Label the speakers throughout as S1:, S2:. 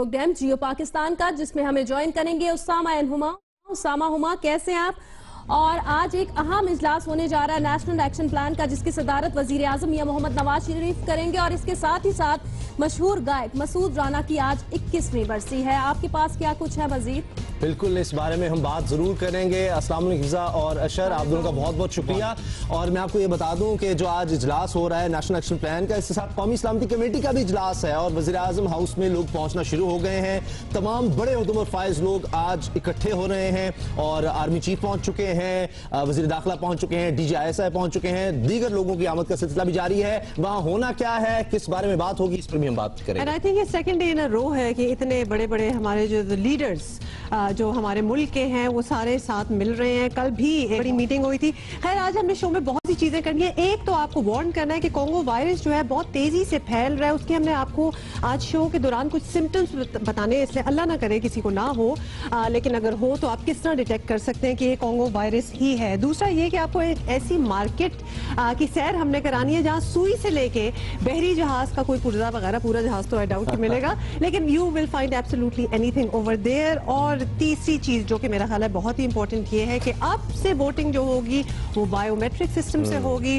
S1: Programme जियो पाकिस्तान का, जिसमें हमें ज्वाइन करेंगे उसामा एंड हुमा। उसामा, हुमा, कैसे हैं आप? और आज एक अहम इजलास होने जा रहा है नेशनल एक्शन प्लान का, जिसकी सदारत वजीर आजम मियां मोहम्मद नवाज शरीफ करेंगे और इसके साथ ही साथ मशहूर गायक मसूद राना की आज 21वीं बरसी है। आपके पास क्या कुछ है मजीद?
S2: बिल्कुल, इस बारे में हम बात जरूर करेंगे। अस्सलाम वालेकुम हिफ्जा और अशर, आप दोनों का बहुत बहुत शुक्रिया। और मैं आपको ये बता दूं कि जो आज इजलास हो रहा है नेशनल एक्शन प्लान का, इसके साथ कौमी सलामती कमेटी का भी इजलास है और वजीर आजम हाउस में लोग पहुंचना शुरू हो गए हैं। तमाम बड़े उहदों और फाइज लोग आज इकट्ठे हो रहे हैं और आर्मी चीफ पहुंच चुके हैं, वजीर दाखिला पहुंच चुके हैं, DGISI पहुंच चुके हैं, दीगर लोगों की आमद का सिलसिला भी जारी है। वहां होना क्या है, किस बारे में बात होगी, इस पर भी हम बात करेंगे।
S3: आई थिंक ये सेकंड डे इन अ रो है कि इतने बड़े बड़े हमारे जो लीडर्स जो हमारे मुल्क के हैं वो सारे साथ मिल रहे हैं। कल भी एक बड़ी मीटिंग हुई थी। खैर, आज हमने शो में बहुत सी चीजें करनी है। एक तो आपको वार्न करना है कि कोंगो वायरस जो है बहुत तेजी से फैल रहा है। उसके हमने आपको आज शो के दौरान कुछ सिम्टम्स बताने, इसलिए अल्लाह ना करे किसी को ना हो, लेकिन अगर हो तो आप किस तरह डिटेक्ट कर सकते हैं कि ये कोंगो वायरस ही है। दूसरा ये कि आपको एक ऐसी मार्केट की सैर हमने करानी है जहाँ सुई से लेके बहरी जहाज का कोई पुर्जा वगैरह, पूरा जहाज तो आई डाउट मिलेगा, लेकिन you will find absolutely anything over there. और तीसरी चीज जो कि मेरा ख्याल है बहुत ही इंपॉर्टेंट ये है कि अब से वोटिंग जो होगी वो बायोमेट्रिक सिस्टम से होगी,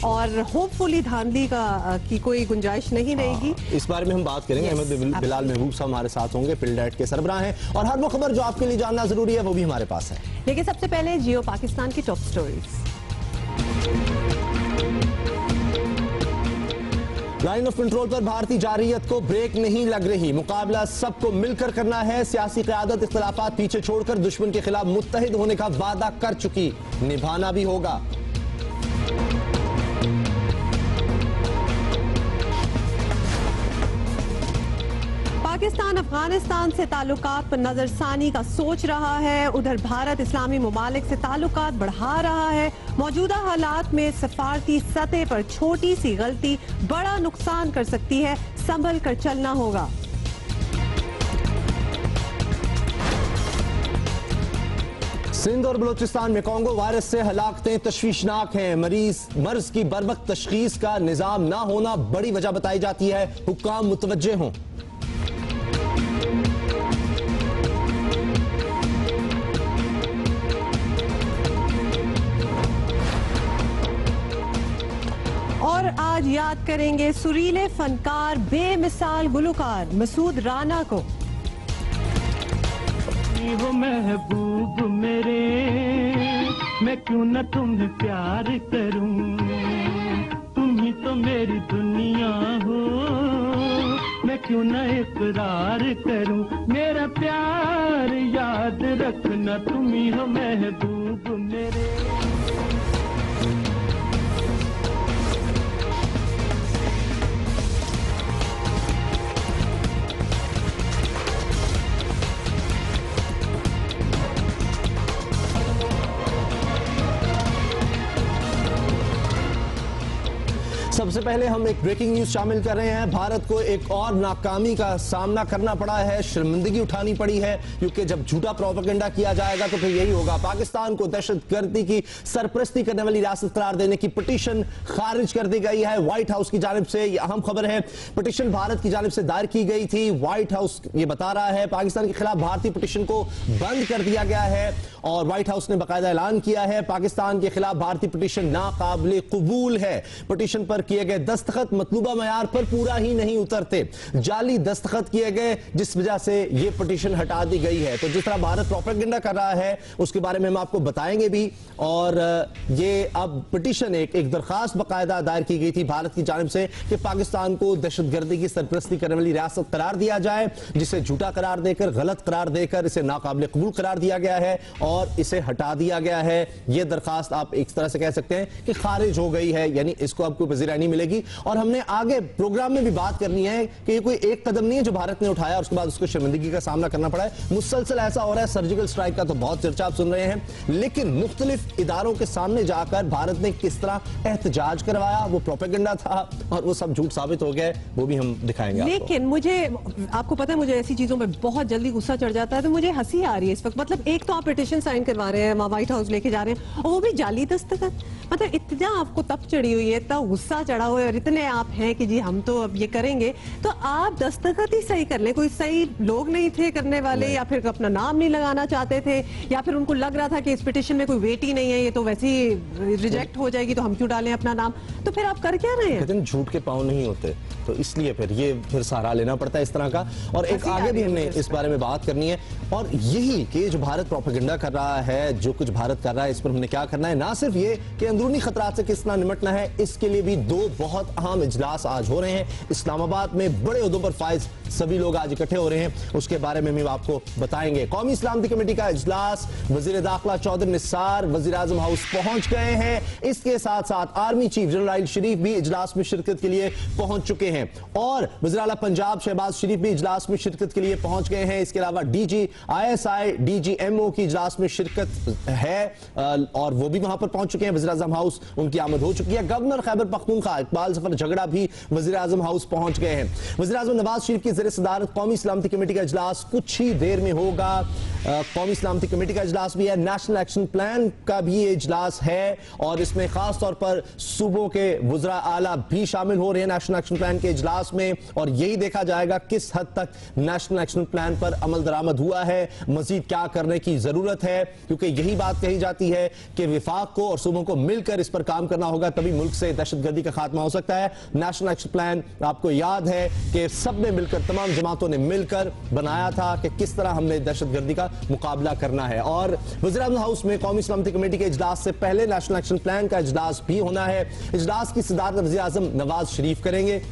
S3: और होपफुली धांधली की कोई गुंजाइश नहीं रहेगी।
S2: इस बारे में हम बात करेंगे। अहमद बिलाल महबूब साहब हमारे साथ होंगे, पिलडेट के सरबराह हैं, और हर वो खबर जो आपके लिए जानना जरूरी है वो भी हमारे पास है।
S3: लेकिन सबसे पहले जियो पाकिस्तान की top stories.
S2: Line of control पर भारतीय जारहियत को ब्रेक नहीं लग रही। मुकाबला सबको मिलकर करना है। सियासी क़यादत इख्तिलाफात पीछे छोड़कर दुश्मन के खिलाफ मुत्तहिद होने का वादा कर चुकी, निभाना भी होगा।
S3: पाकिस्तान अफगानिस्तान से ताल्लुकात पर नजरसानी का सोच रहा है। उधर भारत इस्लामी मुमालिक से ताल्लुकात बढ़ा रहा है। मौजूदा हालात में सफारती सतह पर छोटी सी गलती बड़ा नुकसान कर सकती है, संभल कर चलना होगा।
S2: सिंध और बलोचिस्तान में कोंगो वायरस से हलाकतें तशवीशनाक हैं। मर्ज की बरवक्त तशखीस का निजाम ना होना बड़ी वजह बताई जाती है। हुक्काम मुतवज्जे हों।
S3: और आज याद करेंगे सुरीले फनकार, बेमिसाल गुलकार मसूद राना को।
S4: हो महबूब मेरे, मैं क्यों न तुम्हें प्यार करूं, तुम ही तो मेरी दुनिया हो, मैं क्यों न इकरार करूं, मेरा प्यार याद रखना, तुम ही हो महबूब मेरे।
S2: सबसे पहले हम एक ब्रेकिंग न्यूज शामिल कर रहे हैं। भारत को एक और नाकामी का सामना करना पड़ा है, शर्मिंदगी उठानी पड़ी है, क्योंकि जब झूठा प्रोपेगेंडा किया जाएगा तो फिर यही होगा। पाकिस्तान को दहशतगर्दी की सरपरस्ती करने वाली रियासत करार देने की पिटीशन खारिज कर दी गई है व्हाइट हाउस की जानिब से। यह अहम खबर है। पिटीशन भारत की जानिब से दायर की गई थी। व्हाइट हाउस ये बता रहा है पाकिस्तान के खिलाफ भारतीय पिटीशन को बंद कर दिया गया है और व्हाइट हाउस ने बाकायदा ऐलान किया है पाकिस्तान के खिलाफ भारतीय पिटीशन नाकाबिले कबूल है। पिटीशन पर किए गए दस्तखत मतलूबा मयार पर पूरा ही नहीं उतरते, जाली दस्तखत किए गए, जिस वजह से यह पिटीशन हटा दी गई है। तो जिस तरह भारत प्रोपेगेंडा कर रहा है उसके बारे में हम आपको बताएंगे भी। और ये अब पिटीशन एक दरखास्त बाकायदा दायर की गई थी भारत की जानिब से कि पाकिस्तान को दहशतगर्दी की सरपरस्ती करने वाली रियासत करार दिया जाए, जिसे झूठा करार देकर, गलत करार देकर इसे नाकाबिले कबूल करार दिया गया है और इसे हटा दिया गया है। यह दरखास्त आप एक तरह से कह सकते हैं कि खारिज हो गई है, यानी इसको अब कोई पजीराई नहीं मिलेगी। और हमने आगे प्रोग्राम में भी बात करनी है कि ये कोई एक कदम नहीं है जो भारत ने उठाया और उसके बाद उसको शर्मिंदगी का सामना करना पड़ा है। मुसलसल ऐसा हो रहा है। सर्जिकल स्ट्राइक का तो बहुत चर्चा आप सुन रहे हैं, लेकिन मुख्तलिफ इदारों के सामने जाकर भारत ने किस तरह एहतजाज करवाया, वो प्रोपेगेंडा था और वो सब झूठ साबित हो गया, वो भी हम दिखाएंगे।
S3: लेकिन मुझे आपको पता है, मुझे ऐसी चीजों में बहुत जल्दी गुस्सा चढ़ जाता है, तो मुझे हंसी आ रही है इस वक्त। मतलब एक तो आप पिटीशन साइन करवा रहे हैं, व्हाइट हाउस लेके जा रहे हैं, और वो भी जाली दस्तखत। मतलब इतना आपको तप चढ़ी हुई है, इतना गुस्सा चढ़ा हुआ है और इतने आप हैं कि जी हम तो अब ये करेंगे, तो आप दस्तखत ही सही कर ले। कोई सही लोग नहीं थे करने वाले, या फिर अपना नाम नहीं लगाना चाहते थे, या फिर उनको लग रहा था कि इस पिटिशन में कोई वेट ही नहीं है, ये तो वैसे ही रिजेक्ट हो जाएगी, तो हम क्यों डालें अपना नाम। तो फिर आप कर क्या रहे हैं?
S2: कहते हैं झूठ के पांव नहीं होते, तो इसलिए फिर सहारा लेना पड़ता है इस तरह का। और एक आगे भी हमने इस बारे में बात करनी है, और यही कि जो भारत प्रोपेगेंडा कर रहा है, जो कुछ भारत कर रहा है, इस पर हमने क्या करना है। ना सिर्फ ये कि अंदरूनी खतरात से किस तरह निपटना है, इसके लिए भी दो बहुत अहम इजलास आज हो रहे हैं इस्लामाबाद में। बड़े ओहदों पर फाइज सभी लोग आज इकट्ठे हो रहे हैं, उसके बारे में हम आपको बताएंगे। कौमी सलामती कमेटी का इजलास, वजीर दाखिला चौधरी निसार वजीर आजम हाउस पहुंच गए हैं। इसके साथ साथ आर्मी चीफ जनरल आदिल शरीफ भी इजलास में शिरकत के लिए पहुंच चुके हैं, और वज़ीर आला पंजाब शहबाज शरीफ भी इजलास में शिरकत के लिए पहुंच गए हैं। इसके अलावा डीजी ISI DGMO की इजलास में शिरकत है, और वो भी वहां पर पहुंच चुके हैं। वज़ीर आज़म हाउस उनकी आमद हो चुकी है। गवर्नर खैबर पख्तूनख्वा इकबाल जफर झगड़ा भी वज़ीर आज़म हाउस पहुंच गए हैं। वज़ीर आज़म नवाज शरीफ की ज़ेर सदारत कौमी सलामती कमेटी का इजलास कुछ ही देर में होगा। कौमी सलामती कमेटी का इजलास भी है, नेशनल एक्शन प्लान का भी इजलास है, और इसमें खास तौर पर सूबों के वज़रा आला भी शामिल हो रहे हैं नेशनल एक्शन प्लान के इजलास में, और यही देखा जाएगा किस हद तक नेशनल एक्शन प्लान पर अमल दरामद हुआ है, मजीद क्या करने की जरूरत है, क्योंकि यही बात कही जाती है कि विफाक को और सूबों को मिलकर इस पर काम करना होगा, तभी मुल्क से दहशतगर्दी का खात्मा हो सकता है। नेशनल एक्शन प्लान आपको याद है कि सबने मिलकर, तमाम जमातों ने मिलकर बनाया था कि किस तरह हमने दहशतगर्दी का मुकाबला करना है। और वज़ीर आज़म हाउस में कौमी सलामती कमेटी के इजलास से पहले नेशनल एक्शन प्लान का इजलास भी होना है। इजलास की सदारत वज़ीर आज़म नवाज शरीफ करेंगे।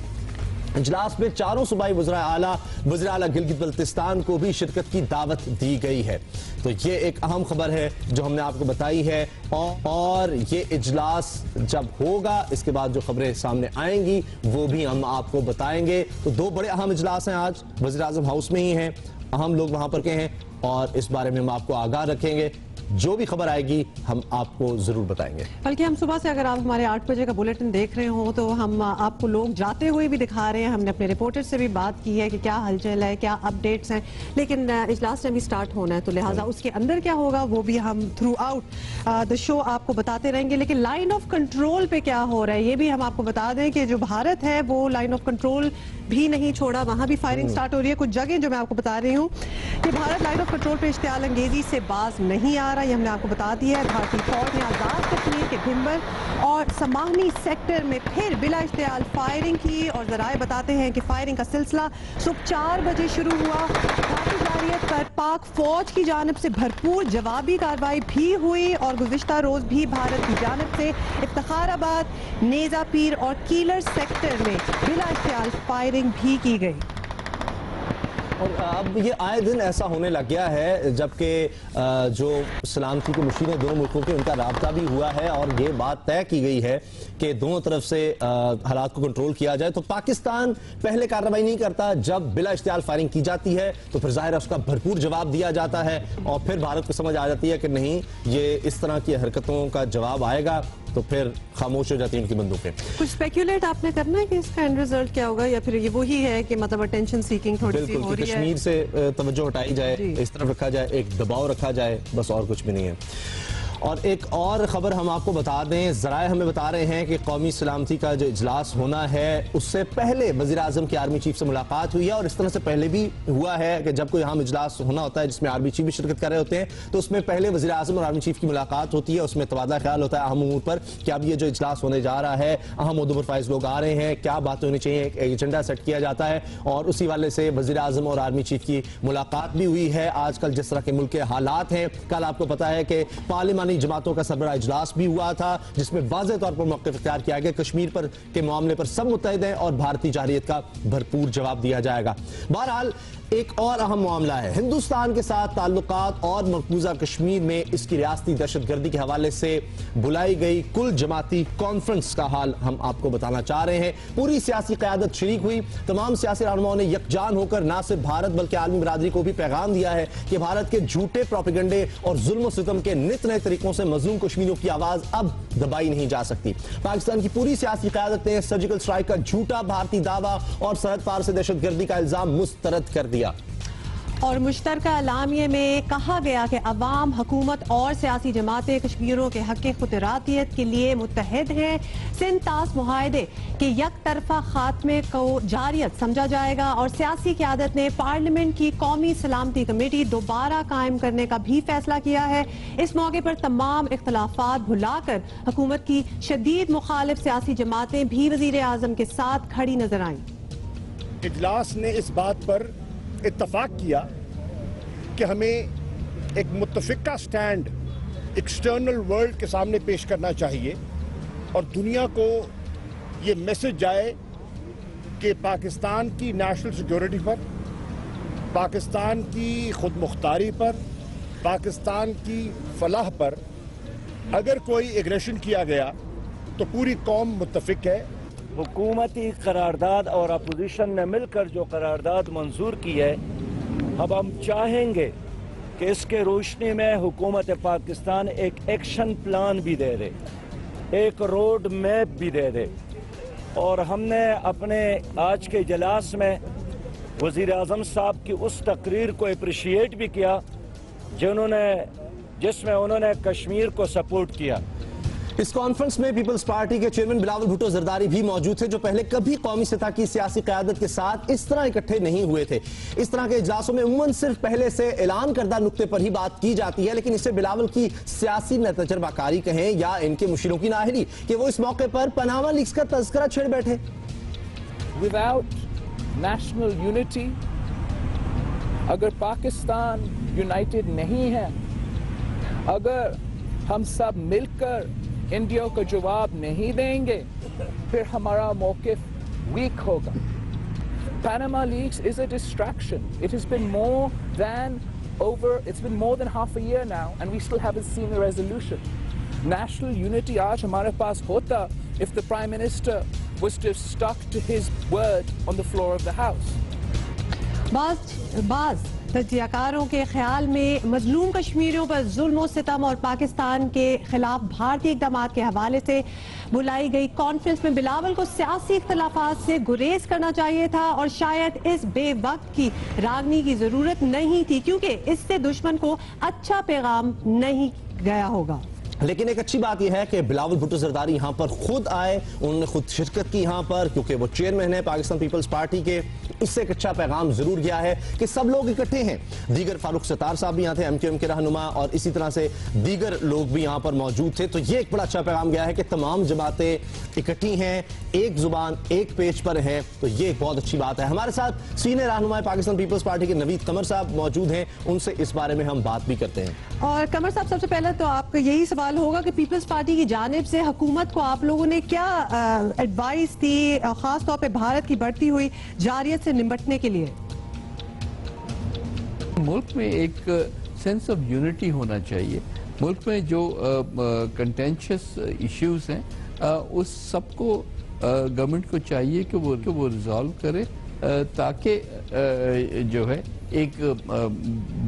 S2: इजलास में चारों सूबाई वज़रा आला, वज़ीर आला गिलगित बल्तिस्तान को भी शिरकत की दावत दी गई है। तो ये एक अहम खबर है जो हमने आपको बताई है, और ये इजलास जब होगा इसके बाद जो खबरें सामने आएंगी वो भी हम आपको बताएंगे। तो दो बड़े अहम इजलास हैं आज, वज़ीर आज़म हाउस में ही हैं, अहम लोग वहां पर के हैं, और इस बारे में हम आपको आगाह रखेंगे। जो भी खबर आएगी हम आपको जरूर बताएंगे।
S3: बल्कि हम सुबह से, अगर आप हमारे 8 बजे का बुलेटिन देख रहे हो, तो हम आपको लोग जाते हुए भी दिखा रहे हैं। हमने अपने रिपोर्टर से भी बात की है कि क्या हलचल है, क्या अपडेट्स हैं, लेकिन इजलास ने भी स्टार्ट होना है, तो लिहाजा उसके अंदर क्या होगा वो भी हम थ्रू आउट द शो आपको बताते रहेंगे। लेकिन लाइन ऑफ कंट्रोल पे क्या हो रहा है ये भी हम आपको बता दें कि जो भारत है वो लाइन ऑफ कंट्रोल भी नहीं छोड़ा, वहां भी फायरिंग स्टार्ट हो रही है। कुछ जगह जो मैं आपको बता रही हूँ कि भारत लाइन ऑफ कंट्रोल पे इश्तियाल अंगेजी से बाज नहीं आ रहा, ये हमने आपको बता दिया है। भारतीय फौज ने आजाद कश्मीर के भिंबर और समाहनी सेक्टर में फिर बिला इश्तियाल फायरिंग की, और जराए बताते हैं कि फायरिंग का सिलसिला सुबह 4 बजे शुरू हुआ। भारतीय जारियत पर पाक फौज की जानिब से भरपूर जवाबी कार्रवाई भी हुई, और गुज़िश्ता रोज भी भारत की जानिब से इफ्तिखाराबाद, नेजा पीर और कीलर सेक्टर में बिला इश्तियाल फायरिंग भी की गई।
S2: और अब ये आए दिन ऐसा होने लग गया है, जबकि जो सलामती के मशीनें दोनों मुल्कों के, उनका राब्ता भी हुआ है, और ये बात तय की गई है कि दोनों तरफ से हालात को कंट्रोल किया जाए। तो पाकिस्तान पहले कार्रवाई नहीं करता, जब बिला इश्तियाल फायरिंग की जाती है तो फिर जाहिर है उसका भरपूर जवाब दिया जाता है, और फिर भारत को समझ आ जाती है कि नहीं, ये इस तरह की हरकतों का जवाब आएगा, तो फिर खामोश हो जाती है उनकी बंदूकें।
S3: कुछ स्पेक्यूलेट आपने करना है कि इसका एंड रिजल्ट क्या होगा, या फिर ये वही है कि मतलब अटेंशन सीकिंग थोड़ी सी हो रही है,
S2: कश्मीर से तवज्जो हटाई जाए, इस तरफ रखा जाए, एक दबाव रखा जाए, बस और कुछ भी नहीं है। और एक और खबर हम आपको बता दें, जराए हमें बता रहे हैं कि कौमी सलामती का जो इजलास होना है उससे पहले वज़ीर आज़म की आर्मी चीफ से मुलाकात हुई है, और इस तरह से पहले भी हुआ है कि जब कोई अहम इजलास होना होता है जिसमें आर्मी चीफ भी शिरकत कर रहे होते हैं, तो उसमें पहले वज़ीर आज़म और आर्मी चीफ की मुलाकात होती है, उसमें तबादला ख्याल होता है अहम उमूर पर कि अब ये जो इजलास होने जा रहा है, अहम मुद्दों पर फाइज लोग आ रहे हैं, क्या बातें होनी चाहिए, एक एजेंडा सेट किया जाता है, और उसी वाले से वज़ीर आज़म और आर्मी चीफ की मुलाकात भी हुई है। आजकल जिस तरह के मुल्क के हालात हैं, कल आपको पता है कि पार्लिमानी जमातों का सरबराह इजलास भी हुआ था, जिसमें वाज़ेह तौर पर मौक़िफ़ इख्तियार किया गया, कश्मीर पर के मामले पर सब मुत्तहिद हैं और भारतीय जारियत का भरपूर जवाब दिया जाएगा। बहरहाल एक और अहम मामला है हिंदुस्तान के साथ ताल्लुकात और मकबूजा कश्मीर में इसकी रियासती दहशतगर्दी के हवाले से बुलाई गई कुल जमाती कॉन्फ्रेंस का हाल हम आपको बताना चाह रहे हैं। पूरी सियासी क़यादत शरीक हुई, तमाम सियासी रहनुमाओं ने यकजान होकर न सिर्फ भारत बल्कि आलमी बरादरी को भी पैगाम दिया है कि भारत के झूठे प्रोपेगेंडे और जुल्म सितम के नित नए तरीकों से मजलूम कश्मीरियों की आवाज अब दबाई नहीं जा सकती। पाकिस्तान की पूरी सियासी क़यादत ने सर्जिकल स्ट्राइक का झूठा भारतीय दावा और सरहद पार से दहशतगर्दी का इल्जाम मुस्तरद कर दिया।
S3: और मुश्तरका एलामिये में कहा गया कि अवाम, हुकूमत और सियासी जमातें कश्मीरियों के हक़ खुदरातियत के लिए मुत्तहिद हैं। सिंध तास मुआहदे के यक तरफा खात्मे को जारियत समझा जाएगा और सियासी क़यादत ने पार्लियामेंट की कौमी सलामती कमेटी दोबारा कायम करने का भी फैसला किया है। इस मौके पर तमाम इख्तलाफात भुलाकर हुकूमत की शदीद मुखालिफ सियासी जमातें भी वज़ीर आज़म के साथ खड़ी नजर आईं।
S5: इजलास ने इस बात पर इत्तफाक किया कि हमें एक मुत्तफ़िका स्टैंड एक्सटर्नल वर्ल्ड के सामने पेश करना चाहिए और दुनिया को ये मैसेज जाए कि पाकिस्तान की नेशनल सिक्योरिटी पर, पाकिस्तान की खुद मुख्तारी पर, पाकिस्तान की फलाह पर अगर कोई एग्रेशन किया गया तो पूरी कौम मुत्तफ़िक है।
S6: हुकूमती करारदाद और अपोजिशन ने मिलकर जो करारदाद मंजूर की है, अब हम चाहेंगे कि इसके रोशनी में हुकूमत पाकिस्तान एक एक्शन प्लान भी दे दे, एक रोड मैप भी दे दे। और हमने अपने आज के इजलास में वज़ीर आज़म साहब की उस तकरीर को अप्रिशिएट भी किया जिसमें उन्होंने कश्मीर को सपोर्ट किया।
S2: इस कॉन्फ्रेंस में पीपल्स पार्टी के चेयरमैन बिलावल भुट्टो जरदारी भी मौजूद थे, जो पहले कभी कौमी सतह की सियासी क़यादत के साथ इस तरह इकट्ठे नहीं हुए थे। इस तरह के इजलासों में उम्मन सिर्फ पहले से ऐलान करदा नुक्ते पर ही बात की जाती है, लेकिन इसे बिलावल की सियासी तजर्बाकारी कहें या इनके मुशीरों की नाअहली कि वो इस मौके पर पनामा लीक्स का तज़किरा छेड़ बैठे।
S7: Without national unity, अगर पाकिस्तान यूनाइटेड नहीं है, अगर हम सब मिलकर इंडिया को जवाब नहीं देंगे, फिर हमारा मौक़िफ़ वीक होगा। Panama Leaks is a distraction. It has been more than half a year now, and we still haven't seen a resolution. National unity आज हमारे पास होता if the Prime Minister was to have stuck to his word on the floor of the House.
S3: बाज तजियाकारों के ख्याल में मजलूम कश्मीरियों पर जुल्म और सितम और पाकिस्तान के खिलाफ भारतीय इक़दाम के हवाले से बुलाई गई कॉन्फ्रेंस में बिलावल को सियासी इख्तलाफात से गुरेज करना चाहिए था और शायद इस बेवक्त की रागनी की जरूरत नहीं थी, क्योंकि इससे दुश्मन को अच्छा पैगाम नहीं गया होगा।
S2: लेकिन एक अच्छी बात यह है कि बिलावल भुट्टो जरदारी यहां पर खुद आए, उन्होंने खुद शिरकत की यहां पर, क्योंकि वो चेयरमैन है पाकिस्तान पीपल्स पार्टी के। इससे एक अच्छा पैगाम जरूर गया है कि सब लोग इकट्ठे हैं। दीगर फारूक सत्तार साहब भी यहाँ थे, एमक्यूएम के रहनुमा, और इसी तरह से दीगर लोग भी यहाँ पर मौजूद थे। तो ये एक बड़ा अच्छा पैगाम गया है कि तमाम जमातें इकट्ठी हैं, एक जुबान एक पेज पर है। तो ये एक बहुत अच्छी बात है। हमारे साथ सीनियर रहनुमा पाकिस्तान पीपल्स पार्टी के नवीद कमर साहब मौजूद हैं, उनसे इस बारे में हम बात भी करते हैं।
S3: और कमर साहब, सबसे पहले तो आपका यही सवाल होगा कि पीपल्स पार्टी की जानिब से हुकूमत को आप लोगों ने क्या एडवाइस दी, खास तौर पे भारत की बढ़ती हुई जारियत से निपटने के लिए?
S8: मुल्क में एक सेंस ऑफ यूनिटी होना चाहिए। मुल्क में जो कंटेंशियस इश्यूज हैं उस सबको गवर्नमेंट को चाहिए कि वो रिजॉल्व करे, ताकि जो है एक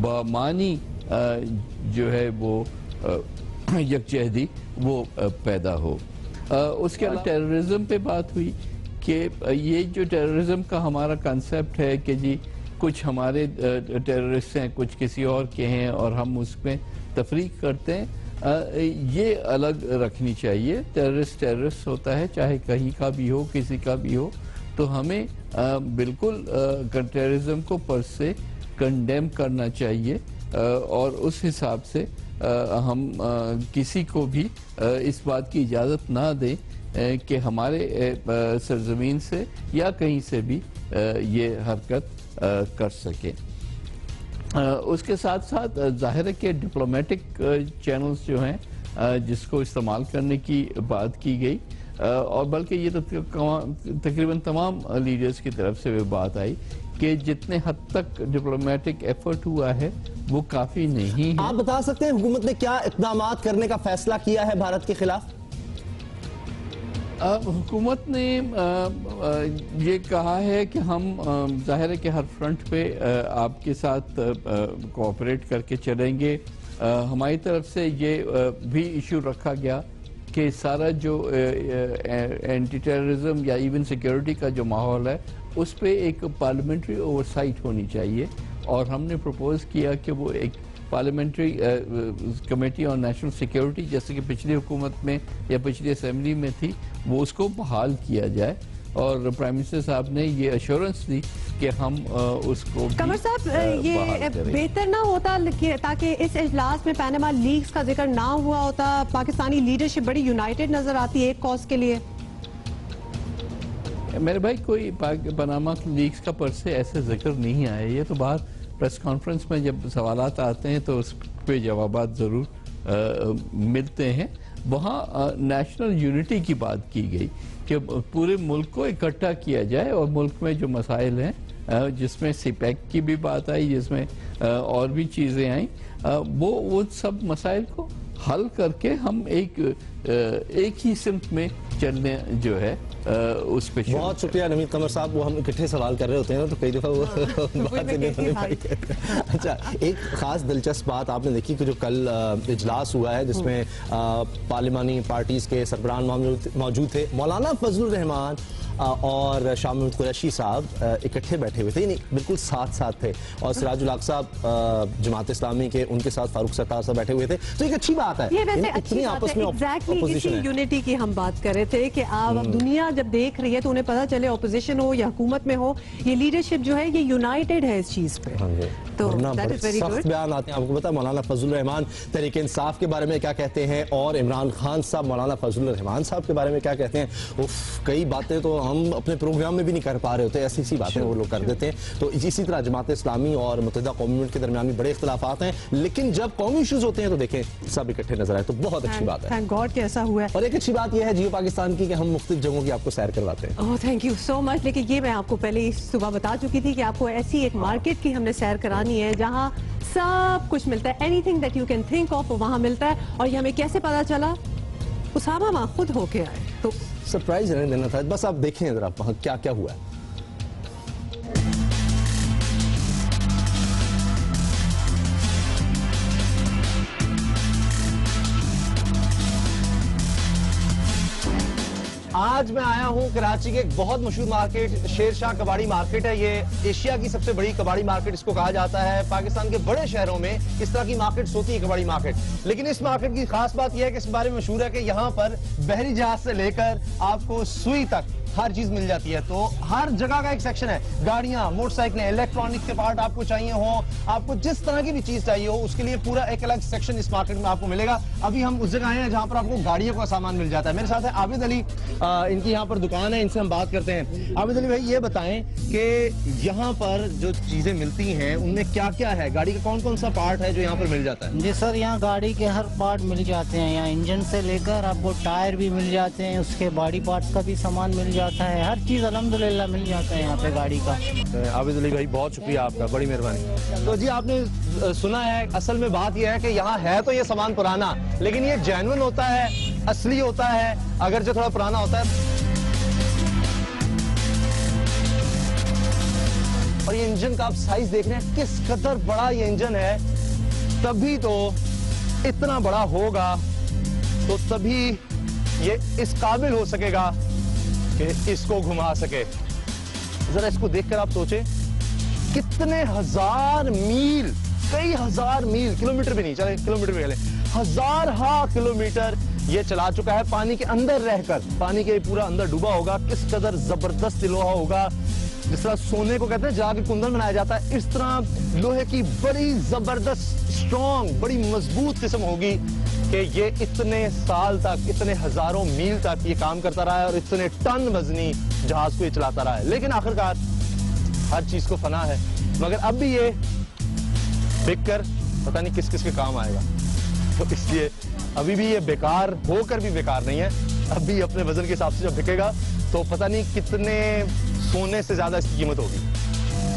S8: बामानी जो है वो यकजहती वो पैदा हो। उसके अलावा टेररिज्म पे बात हुई कि ये जो टेररिज्म का हमारा कंसेप्ट है कि जी कुछ हमारे टेररिस्ट हैं, कुछ किसी और के हैं और हम उसमें तफरीक करते हैं, ये अलग रखनी चाहिए। टेररिस्ट होता है, चाहे कहीं का भी हो, किसी का भी हो। तो हमें बिल्कुल टेररिज्म को पर से कंडेम करना चाहिए और उस हिसाब से हम किसी को भी इस बात की इजाज़त ना दें कि हमारे सरजमीन से या कहीं से भी ये हरकत कर सके। उसके साथ साथ ज़ाहिर है कि डिप्लोमेटिक चैनल्स जो हैं जिसको इस्तेमाल करने की बात की गई, और बल्कि ये तो तकरीबन तमाम लीडर्स की तरफ से भी बात आई कि जितने हद तक डिप्लोमेटिक एफर्ट हुआ है वो काफ़ी नहीं है।
S2: आप बता सकते हैं हुकूमत ने क्या इक़दाम करने का फैसला किया है भारत के खिलाफ?
S8: हुकूमत ने ये कहा है कि हम ज़ाहिर है कि हर फ्रंट पे आपके साथ कोऑपरेट करके चलेंगे। हमारी तरफ से ये भी इशू रखा गया कि सारा जो एंटी टेररिज्म या इवन सिक्योरिटी का जो माहौल है उस पे एक पार्लियामेंट्री ओवरसाइट होनी चाहिए और हमने प्रपोज किया कि वो एक parliamentary committee on national security जैसे कि पिछली हुकूमत में या पिछली असेंबली में थी, वो उसको बहाल किया जाए। और प्राइम मिनिस्टर साहब ने ये अश्योरेंस दी कि हम उसको
S3: कमर साहब ये बेहतर ना होता ताकि इस इजलास में पैनामा लीक्स का जिक्र ना हुआ होता? पाकिस्तानी लीडरशिप बड़ी यूनाइटेड नजर आती है एक कॉज के लिए।
S8: मेरे भाई कोई पनामा लीक्स का पर से ऐसे जिक्र नहीं आया। ये तो बाहर प्रेस कॉन्फ्रेंस में जब सवालात आते हैं तो उस पे जवाबात ज़रूर मिलते हैं। वहाँ नेशनल यूनिटी की बात की गई कि पूरे मुल्क को इकट्ठा किया जाए और मुल्क में जो मसाइल हैं जिसमें सीपैक की भी बात आई, जिसमें और भी चीज़ें आई, वो सब मसाइल को हल करके हम एक ही सिमत में चलने जो है उस पे।
S2: बहुत शुक्रिया नवीद कमर साहब। वो हम इकट्ठे सवाल कर रहे होते हैं ना तो कई दफा वो बात नहीं होने पाई। अच्छा, एक खास दिलचस्प बात आपने देखी कि जो कल इजलास हुआ है जिसमें पार्लिमानी पार्टीज के सरबराहान मौजूद थे, मौलाना फजलुर रहमान और शाह महमूद कुरैशी साहब इकट्ठे बैठे हुए थे, नहीं बिल्कुल साथ साथ थे। और सिराजुल हक साहब जमात इस्लामी के, उनके साथ फारूक सत्तार साहब बैठे हुए थे। तो एक अच्छी बात है,
S3: ये वैसे अच्छी
S2: आपस में
S3: इसी यूनिटी की हम बात कर रहे थे कि अब दुनिया जब देख रही है तो उन्हें पता चले ऑपोजिशन हो या हुकूमत में हो, ये लीडरशिप जो है ये यूनाइटेड है इस चीज पे। तो दैट इज वेरी गुड।
S2: बयान आते हैं। आपको पता है मौलाना फजलुर रहमान तहरीक इंसाफ के बारे में क्या कहते हैं और इमरान खान साहब मौलाना फजलुर रहमान साहब के बारे में क्या कहते हैं? उफ, कई बातें तो हम अपने प्रोग्राम में भी नहीं कर पा रहे होते, ऐसी सी बातें वो लोग कर देते हैं। तो इसी तरह जमात इस्लामी और मुत्तहिदा कौमी मूवमेंट के दरमियान भी बड़े इख्तिलाफात हैं, लेकिन जब कौमी इश्यूज होते हैं तो देखें सब इकट्ठे नजर आए, तो बहुत अच्छी बात है।
S3: थैंक गॉड कि ऐसा हुआ है।
S2: और एक अच्छी बात यह है जियो पाकिस्तान की कि हम मुख्तलिफ जगहों की आपको सैर करवाते हैं।
S3: Oh thank you so much. लेकिन ये मैं आपको पहले ही सुबह बता चुकी थी कि आपको ऐसी एक मार्केट की हमने सैर करानी है जहाँ सब कुछ मिलता है, anything that you can think of वहाँ मिलता है। और ये हमें कैसे पता चला? उसामा वहाँ खुद होके आए, तो
S2: सरप्राइज रहने देना था। बस आप देखें जरा वहाँ क्या क्या हुआ है। आज मैं आया हूं कराची के एक बहुत मशहूर मार्केट, शेरशाह कबाड़ी मार्केट है। ये एशिया की सबसे बड़ी कबाड़ी मार्केट इसको कहा जाता है। पाकिस्तान के बड़े शहरों में इस तरह की मार्केट्स होती है, कबाड़ी मार्केट। लेकिन इस मार्केट की खास बात यह है कि इस बारे में मशहूर है कि यहाँ पर बहरी जहाज से लेकर आपको सुई तक हर चीज मिल जाती है। तो हर जगह का एक सेक्शन है, गाड़ियां, मोटरसाइकिलें, इलेक्ट्रॉनिक्स के पार्ट आपको चाहिए हो, आपको जिस तरह की भी चीज चाहिए हो उसके लिए पूरा एक अलग सेक्शन इस मार्केट में आपको मिलेगा। अभी हम उस जगह आए हैं जहां पर आपको गाड़ियों का सामान मिल जाता है। मेरे साथ है आबिद अली, इनकी यहाँ पर दुकान है, इनसे हम बात करते हैं। आबिद अली भाई ये बताएं कि यहाँ पर जो चीजें मिलती हैं उनमें क्या क्या है, गाड़ी का कौन कौन सा पार्ट है जो यहाँ पर मिल जाता है?
S9: जी सर, यहाँ गाड़ी के हर पार्ट मिल जाते हैं। यहाँ इंजन से लेकर आपको टायर भी मिल जाते हैं, उसके बॉडी पार्ट्स का भी सामान मिल जाता है, हर चीज अल्हम्दुलिल्लाह मिल जाता है यहाँ पे गाड़ी का।
S2: आबिद अली भाई बहुत शुक्रिया आपका, बड़ी मेहरबानी। तो जी आपने सुना है, असल में बात यह है कि यहाँ है तो ये सामान पुराना, लेकिन ये जेन्युइन होता है, असली होता है, अगर जो थोड़ा पुराना होता है। और ये इंजन का आप साइज देख रहे हैं किस कदर बड़ा ये इंजन है, तभी तो इतना बड़ा होगा, तो तभी ये इस काबिल हो सकेगा कि इसको घुमा सके। जरा इसको देखकर आप सोचें कितने हजार मील, कई हजार मील, किलोमीटर भी नहीं, चले किलोमीटर भी चले, हजार किलोमीटर ये चला चुका है पानी के अंदर रहकर। पानी के पूरा अंदर डूबा होगा, किस कदर जबरदस्त लोहा होगा। जिस तरह सोने को कहते हैं जाके कुंदन बनाया जाता है, इस तरह लोहे की बड़ी जबरदस्त स्ट्रॉन्ग, बड़ी मजबूत किस्म होगी कि ये इतने साल तक, इतने हजारों मील तक ये काम करता रहा है और इतने टन वजनी जहाज को ये चलाता रहा है। लेकिन आखिरकार हर चीज को फना है, मगर अब भी ये बिककर पता नहीं किस किस के काम आएगा। तो इसलिए अभी भी ये बेकार होकर भी बेकार नहीं है, अभी अपने वजन के हिसाब से जब बिकेगा तो पता नहीं कितने सोने से ज्यादा इसकी कीमत होगी,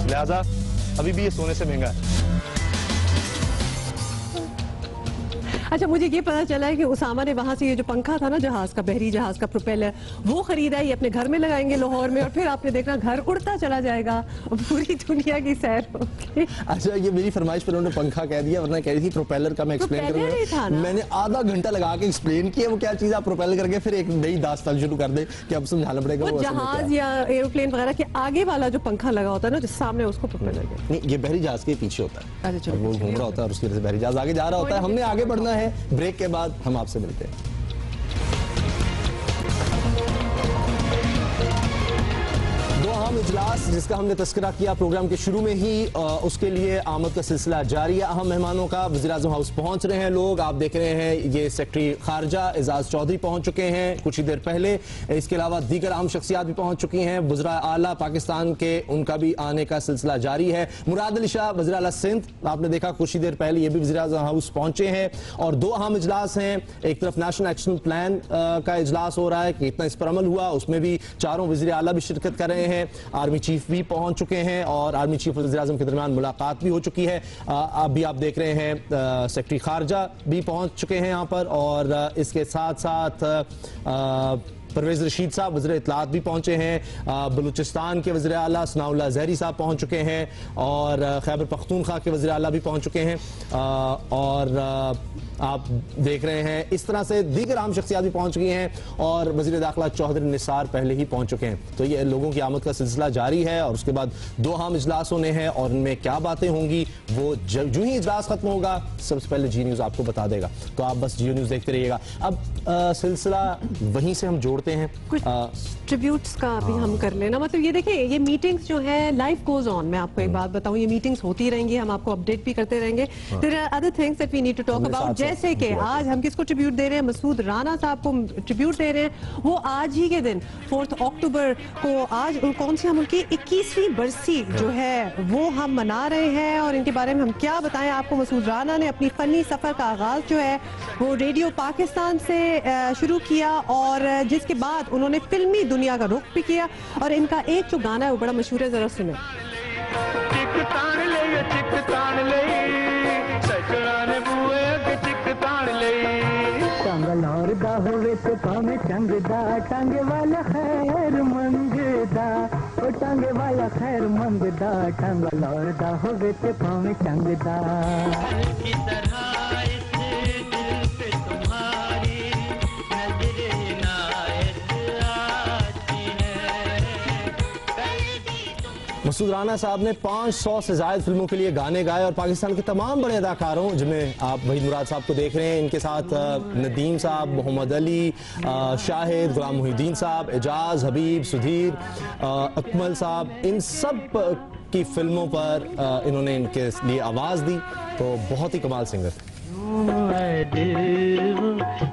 S2: लिहाजा अभी भी ये सोने से महंगा है।
S3: अच्छा, मुझे ये पता चला है कि उसामा ने वहां से ये जो पंखा था ना जहाज का, बहरी जहाज का प्रोपेलर, वो खरीदा, ये अपने घर में लगाएंगे लाहौर में, और फिर आपने देखना घर उड़ता चला जाएगा और पूरी दुनिया की सैर होगी।
S2: अच्छा, ये मेरी फरमाइश पर उन्होंने पंखा कह दिया, वरना कह रही थी प्रोपेलर का मैं एक्सप्लेन करूंगा। मैंने आधा घंटा लगा के एक्सप्लेन किया वो क्या चीज, आप प्रोपेलर करके फिर एक नई दास्तान शुरू कर दे कि अब समझाना पड़ेगा।
S3: वो जहाज या एरोप्लेन वगैरह के आगे वाला जो पंखा लगा होता है ना, जो सामने, उसको प्रोपेलर
S2: नहीं, ये बहरी जहाज के पीछे होता है।
S3: अरे
S2: वो घूम रहा होता है और उसकी वजह से बहरी जहाज आगे जा रहा होता है। हमने आगे बढ़ना है, ब्रेक के बाद हम आपसे मिलते हैं। इजलास जिसका हमने तस्करा किया प्रोग्राम के शुरू में ही, उसके लिए आमद का सिलसिला जारी है। अहम मेहमानों का वज़ीर-ए-आज़म हाउस पहुंच रहे हैं लोग, आप देख रहे हैं ये सेक्रेटरी खारजा एजाज चौधरी पहुंच चुके हैं कुछ ही देर पहले। इसके अलावा दीगर अहम शख्सियात भी पहुंच चुकी हैं, वज़रा आला पाकिस्तान के, उनका भी आने का सिलसिला जारी है। मुराद अली शाह वज़ीर आला सिंध, आपने देखा कुछ ही देर पहले ये भी वज़ीर-ए-आज़म हाउस पहुंचे हैं। और दो अहम इजलास हैं, एक तरफ नेशनल एक्शन प्लान का इजलास हो रहा है कि इतना इस पर अमल हुआ, उसमें भी चारों वज़ीर आला भी शिरकत कर रहे हैं, आर्मी चीफ भी पहुंच चुके हैं और आर्मी चीफ और वज़ीर-ए-आज़म के दरमियान मुलाकात भी हो चुकी है। अभी आप देख रहे हैं सेक्रेटरी खारजा भी पहुंच चुके हैं यहाँ पर, और इसके साथ साथ परवेज रशीद साहब वज़ीर इत्तलात भी पहुंचे हैं, बलूचिस्तान के वज़ीर आला सनाउल्लाह ज़हरी साहब पहुंच चुके हैं, और खैबर पख्तूनख्वा के वज़ीर आला भी पहुंच चुके हैं, और आप देख रहे हैं इस तरह से दीगर आम शख्सियात भी पहुंच गई हैं, और वज़ीर दाखिला चौधरी निसार पहले ही पहुंच चुके हैं। तो ये लोगों की आमद का सिलसिला जारी है, और उसके बाद दो अहम इजलास होने हैं, और उनमें क्या बातें होंगी वो जो ही इजलास खत्म होगा सबसे पहले जी न्यूज़ आपको बता देगा। तो आप बस जी न्यूज़ देखते रहिएगा। अब सिलसिला वहीं से हम जोड़ते हैं,
S3: कुछ ट्रिब्यूट्स का भी हम कर लेना। मतलब ये देखिए, ये मीटिंग्स जो है लाइफ गोज ऑन। मैं आपको एक बात बताऊं, ये मीटिंग्स होती रहेंगी, हम आपको अपडेट भी करते रहेंगे। There are other things that we need to talk about, जैसे कि आज हम किसको ट्रिब्यूट दे रहे हैं, मसूद राना साहब को ट्रिब्यूट दे रहे हैं। वो आज ही के दिन 4 अक्टूबर को, आज कौन सी, हम उनकी 21वीं बरसी जो है वो हम मना रहे हैं, और इनके बारे में हम क्या बताएं आपको। मसूद राना ने अपनी फनी सफर का आगाज जो है वो रेडियो पाकिस्तान से शुरू किया, और जिसके बाद उन्होंने फिल्मी दुनिया का रुख भी किया, और इनका एक जो गाना है वो बड़ा मशहूर है, जरा सुने।
S4: टांगे वाला खैर मंगदा, ओ टांगे वाला खैर मंगदा, टांगा लौरदा होवे ते पावे चंगदा। की तरह इस दिल पे तुम्हारी नजर इनायत आती है।
S2: मसूद राना साहब ने 500 से ज्यादा फिल्मों के लिए गाने गाए, और पाकिस्तान के तमाम बड़े अदाकारों, जिनमें आप वहीद मुराद साहब को देख रहे हैं, इनके साथ नदीम साहब, मोहम्मद अली, शाहिद, गुलाम मुहिद्दीन साहब, एजाज, हबीब, सुधीर, अकमल साहब, इन सब की फिल्मों पर इन्होंने इनके लिए आवाज दी। तो बहुत ही कमाल सिंगर थे।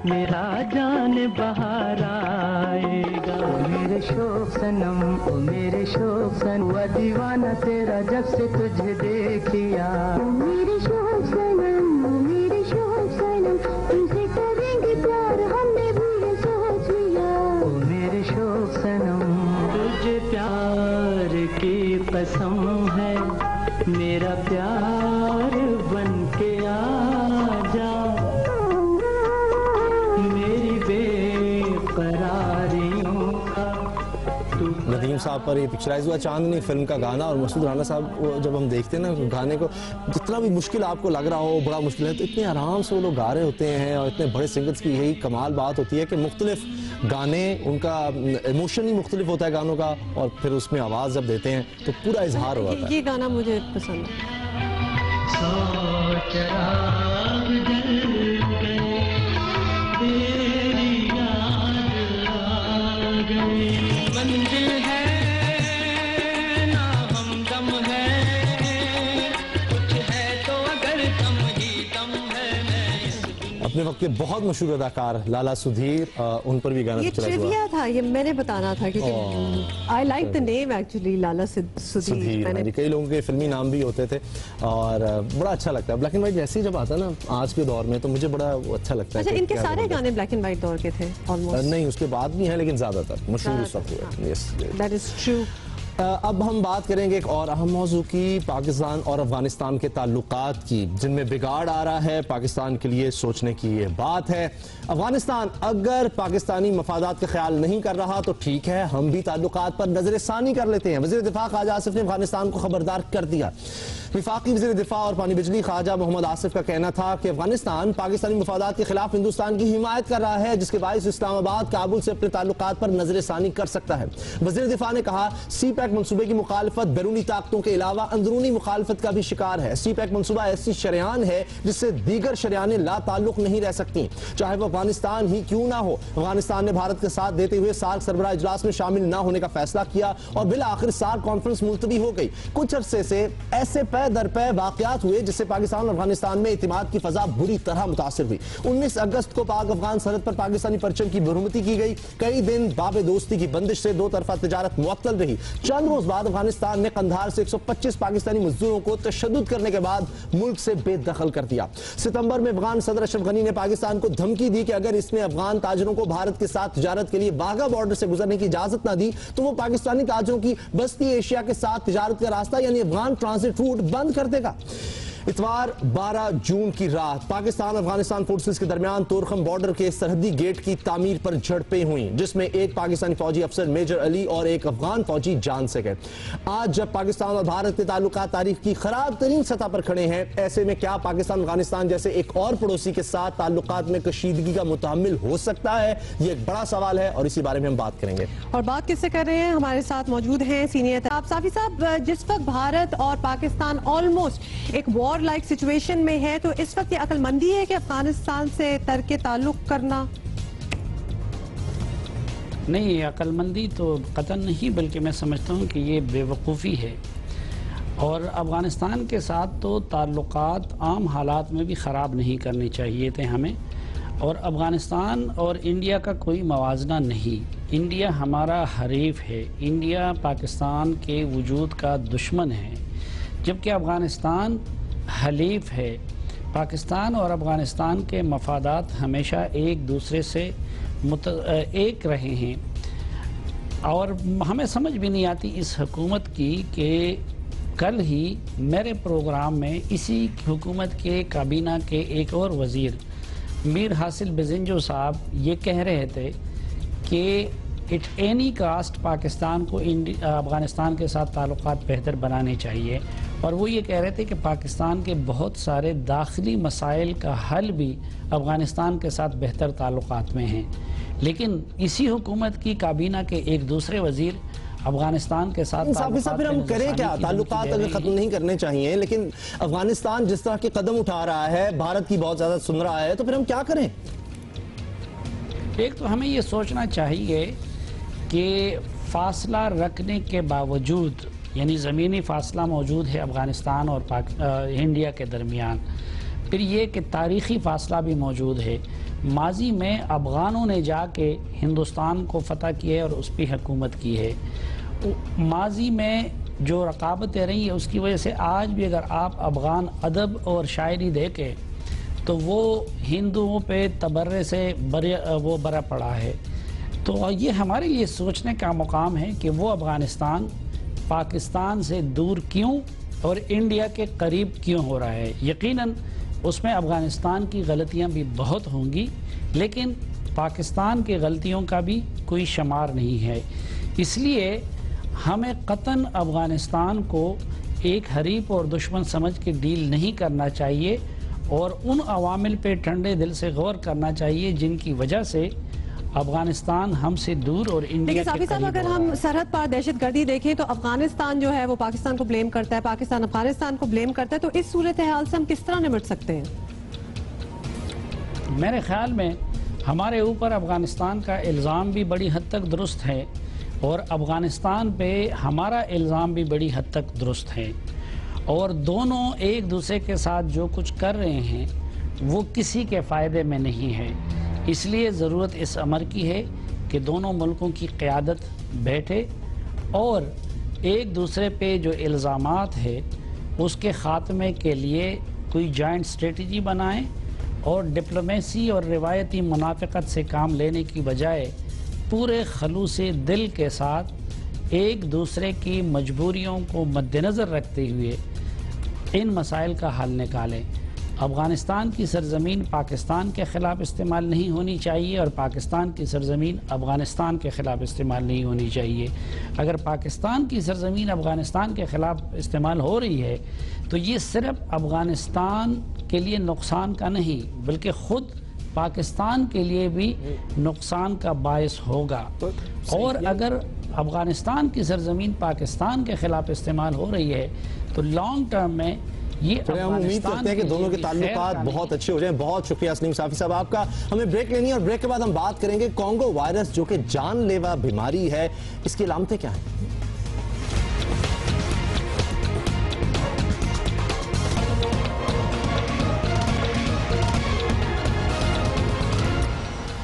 S4: मेरा जान बहार आएगा, मेरे शोक सनम, ओ मेरे शोक सनम, हुआ दीवाना तेरा जब से तुझे देखिया। मेरे शोक सनम, ओ मेरे शोक सनम, तुझसे करेंगे प्यार, हमने भी ये सोच लिया। ओ मेरे शोक सनम, तुझे प्यार की कसम है, मेरा प्यार बन के आ जा, मेरी बेकरारियों का।
S2: नदीम साहब पर ये पिक्चराइज हुआ चांदनी फिल्म का गाना, और मसूद राना साहब जब हम देखते हैं ना गाने को, जितना भी मुश्किल आपको लग रहा हो, बड़ा मुश्किल है, तो इतने आराम से वो लोग गा रहे होते हैं। और इतने बड़े सिंगर्स की यही कमाल बात होती है कि मुख्तलिफ गाने, उनका इमोशन ही मुख्तलिफ होता है गानों का, और फिर उसमें आवाज़ जब देते हैं तो पूरा इजहार हो जाता है।
S3: ये गाना मुझे पसंद है।
S4: मंजिल है ना हमदम है, कुछ है तो अगर दम ही दम है।
S2: अपने वक्त के बहुत मशहूर अदाकार लाला सुधीर, उन पर भी गाना
S3: ये
S2: पिक्चराइज हुआ।
S3: ट्रिविया था, ये मैंने बताना था कि I like the name actually, Lala Sudhir.
S2: मैंने कई लोगों के फिल्मी नाम भी होते थे, और बड़ा अच्छा लगता है। ब्लैक एंड व्हाइट जैसे ही जब आता है ना आज के दौर में, तो मुझे बड़ा अच्छा लगता है।
S3: अच्छा, इनके सारे गाने ब्लैक एंड व्हाइट दौर के थे ऑलमोस्ट?
S2: नहीं, उसके बाद भी हैं, लेकिन ज्यादातर मशहूर उस वक्त हुए। Yes,
S3: that is true.
S2: अब हम बात करेंगे एक और अहम मौजू की, पाकिस्तान और अफगानिस्तान के ताल्लुकात की, जिनमें बिगाड़ आ रहा है। पाकिस्तान के लिए सोचने की ये बात है। अफगानिस्तान अगर पाकिस्तानी मफादात का ख्याल नहीं कर रहा तो ठीक है, हम भी ताल्लुकात पर नजरसानी कर लेते हैं। वज़ीर दिफा ख्वाजा आसिफ ने अफगानिस्तान को खबरदार कर दिया। वफाकी वज़ीर दिफा और पानी बिजली ख्वाजा मोहम्मद आसिफ का कहना था कि अफगानिस्तान पाकिस्तानी मफादात के खिलाफ हिंदुस्तान की हिमायत कर रहा है, जिसके बायस इस्लामाबाद काबुल से अपने ताल्लुकात पर नजरसानी कर सकता है। वज़ीर दिफा ने कहा, सी पैक मंसूबे की मुखालफत बैरूनी ताकतों के अलावा अंदरूनी मुखालफत का भी शिकार है। सी पैक मंसूबा ऐसी शरियान है जिससे दीगर शरियानें ला ताल्लुक नहीं रह सकती, चाहे वो अफगानिस्तान ही क्यों ना हो। अफगानिस्तान ने भारत के साथ देते हुए सार्क सरबराह इजलास में शामिल न होने का फैसला किया और बिल आखिर सार्क कॉन्फ्रेंस मुलतवी हो गई। कुछ अरसे से ऐसे पै दर पै वाकयात हुए जिससे पाकिस्तान और अफगानिस्तान में इतिमाद की फजा बुरी तरह मुतासिर हुई। 19 अगस्त को पाक अफगान सरहद पर पाकिस्तानी परचम की बरहमती की गई। कई दिन बाबे दोस्ती की बंदिश से दो तरफा तिजारत मुअत्तल रही। चंद रोज बाद अफगानिस्तान ने कंधार से 125 पाकिस्तानी मजदूरों को तशद्दुद करने के बाद मुल्क से बेदखल कर दिया। सितंबर में अफगान सदर अशरफ गनी ने पाकिस्तान को धमकी दी कि अगर इसने अफगान ताजरों को भारत के साथ तिजारत के लिए वाघा बॉर्डर से गुजरने की इजाजत न दी तो वो पाकिस्तानी ताजरों की बस्ती एशिया के साथ तिजारत का रास्ता यानी अफगान ट्रांजिट रूट बंद कर देगा। इतवार 12 जून की रात पाकिस्तान अफगानिस्तान फोर्सेस के दरमियान तोरखम बॉर्डर के सरहदी गेट की तामीर पर झड़पें हुई, जिसमें एक पाकिस्तानी फौजी अफसर मेजर अली और एक अफगान फौजी जान से गए। आज जब पाकिस्तान और भारत के ताल्लुकात तारीख की खराब तरीन सतह पर खड़े हैं, ऐसे में क्या पाकिस्तान अफगानिस्तान जैसे एक और पड़ोसी के साथ ताल्लुकात में कशीदगी का मुतहम्मिल हो सकता है? ये एक बड़ा सवाल है और इसी बारे में हम बात करेंगे।
S3: और बात किससे कर रहे हैं? हमारे साथ मौजूद हैं सीनियर आप साफी साहब। जिस वक्त भारत और पाकिस्तान ऑलमोस्ट एक वॉर लाइक सिचुएशन में है, तो इस वक्त ये अक्लमंदी है कि अफगानिस्तान से तर्क ताल्लुक करना?
S10: नहीं, अक्लमंदी तो कतई नहीं, बल्कि मैं समझता हूँ कि ये बेवकूफ़ी है। और अफ़गानिस्तान के साथ तो ताल्लुकात आम हालात में भी ख़राब नहीं करने चाहिए थे हमें। और अफ़गानिस्तान और इंडिया का कोई मवाजना नहीं। इंडिया हमारा हरीफ है, इंडिया पाकिस्तान के वजूद का दुश्मन है, जबकि अफ़गानिस्तान हलीफ है। पाकिस्तान और अफ़गानिस्तान के मफादात हमेशा एक दूसरे से एक रहे हैं। और हमें समझ भी नहीं आती इस हुकूमत की कि कल ही मेरे प्रोग्राम में इसी हुकूमत के काबीना के एक और वज़ीर मीर हासिल बिजिंजो साहब ये कह रहे थे कि इट एनी कास्ट पाकिस्तान को अफ़गानिस्तान के साथ ताल्लुकात बेहतर बनाने चाहिए। और वो ये कह रहे थे कि पाकिस्तान के बहुत सारे दाखिली मसाइल का हल भी अफ़गानिस्तान के साथ बेहतर ताल्लुकात में हैं। लेकिन इसी हुकूमत की काबीना के एक दूसरे वज़ीर अफगानिस्तान के साथ
S2: फिर हम करें क्या? ताल्लुकात अगर खत्म नहीं करने चाहिए, लेकिन अफगानिस्तान जिस तरह के कदम उठा रहा है, भारत की बहुत ज्यादा सुन रहा है, तो फिर हम क्या करें?
S10: एक तो हमें ये सोचना चाहिए कि फासला रखने के बावजूद, यानी ज़मीनी फासला मौजूद है अफ़गानिस्तान और इंडिया के दरमियान, फिर ये कि तारीख़ी फासला भी मौजूद है। माजी में अफ़गानों ने जाके हिंदुस्तान को फ़तह किया है और उस पर हुकूमत की है। माजी में जो रकाबतें रही है उसकी वजह से आज भी अगर आप अफ़गान अदब और शायरी देखें तो वो हिंदुओं पे तबर्रे से वो बरा पड़ा है। तो ये हमारे लिए सोचने का मुकाम है कि वो अफ़गानिस्तान पाकिस्तान से दूर क्यों और इंडिया के करीब क्यों हो रहा है। यकीनन उसमें अफ़गानिस्तान की गलतियां भी बहुत होंगी, लेकिन पाकिस्तान की गलतियों का भी कोई शुमार नहीं है। इसलिए हमें कतन अफ़गानिस्तान को एक हरीफ और दुश्मन समझ के डील नहीं करना चाहिए और उन अवामिल पे ठंडे दिल से गौर करना चाहिए जिनकी वजह से अफगानिस्तान हमसे दूर और इंडिया के करीब।
S3: अगर हम सरहद पार दहशतगर्दी देखें तो अफगानिस्तान जो है वो पाकिस्तान को ब्लेम करता है, पाकिस्तान अफगानिस्तान को ब्लेम करता है, तो इस सूरत हाल से हम किस तरह निपट सकते हैं?
S10: मेरे ख्याल में हमारे ऊपर अफगानिस्तान का इल्ज़ाम भी बड़ी हद तक दुरुस्त है और अफगानिस्तान पे हमारा इल्ज़ाम भी बड़ी हद तक दुरुस्त है, और दोनों एक दूसरे के साथ जो कुछ कर रहे हैं वो किसी के फ़ायदे में नहीं है। इसलिए ज़रूरत इस अमर की है कि दोनों मुल्कों की क़यादत बैठे और एक दूसरे पे जो इल्ज़ामात है उसके ख़ात्मे के लिए कोई जॉइंट स्ट्रेटजी बनाएं और डिप्लोमेसी और रिवायती मुनाफ़िक़त से काम लेने की बजाय पूरे खलूस दिल के साथ एक दूसरे की मजबूरियों को मद्देनज़र रखते हुए इन मसाइल का हल निकालें। अफ़गानिस्तान की सरजमीन पाकिस्तान के ख़िलाफ़ इस्तेमाल नहीं होनी चाहिए और पाकिस्तान की सरजमीन अफ़गानिस्तान के ख़िलाफ़ इस्तेमाल नहीं होनी चाहिए। अगर पाकिस्तान की सरजमीन अफ़गानिस्तान के ख़िलाफ़ इस्तेमाल हो रही है तो ये सिर्फ अफ़गानिस्तान के लिए नुकसान का नहीं बल्कि ख़ुद पाकिस्तान के लिए भी नुकसान का बायस होगा। और अगर अफ़गानिस्तान की सरजमीन पाकिस्तान के ख़िलाफ़ इस्तेमाल हो रही है तो लॉन्ग टर्म में ये
S2: हम उम्मीद करते हैं कि दोनों के ताल्लुकात बहुत अच्छे हो जाएं। बहुत शुक्रिया सलीम साफी साहब आपका। हमें ब्रेक लेनी है और ब्रेक के बाद हम बात करेंगे कॉन्गो वायरस जो कि जानलेवा बीमारी है, इसकी अलामतें क्या हैं।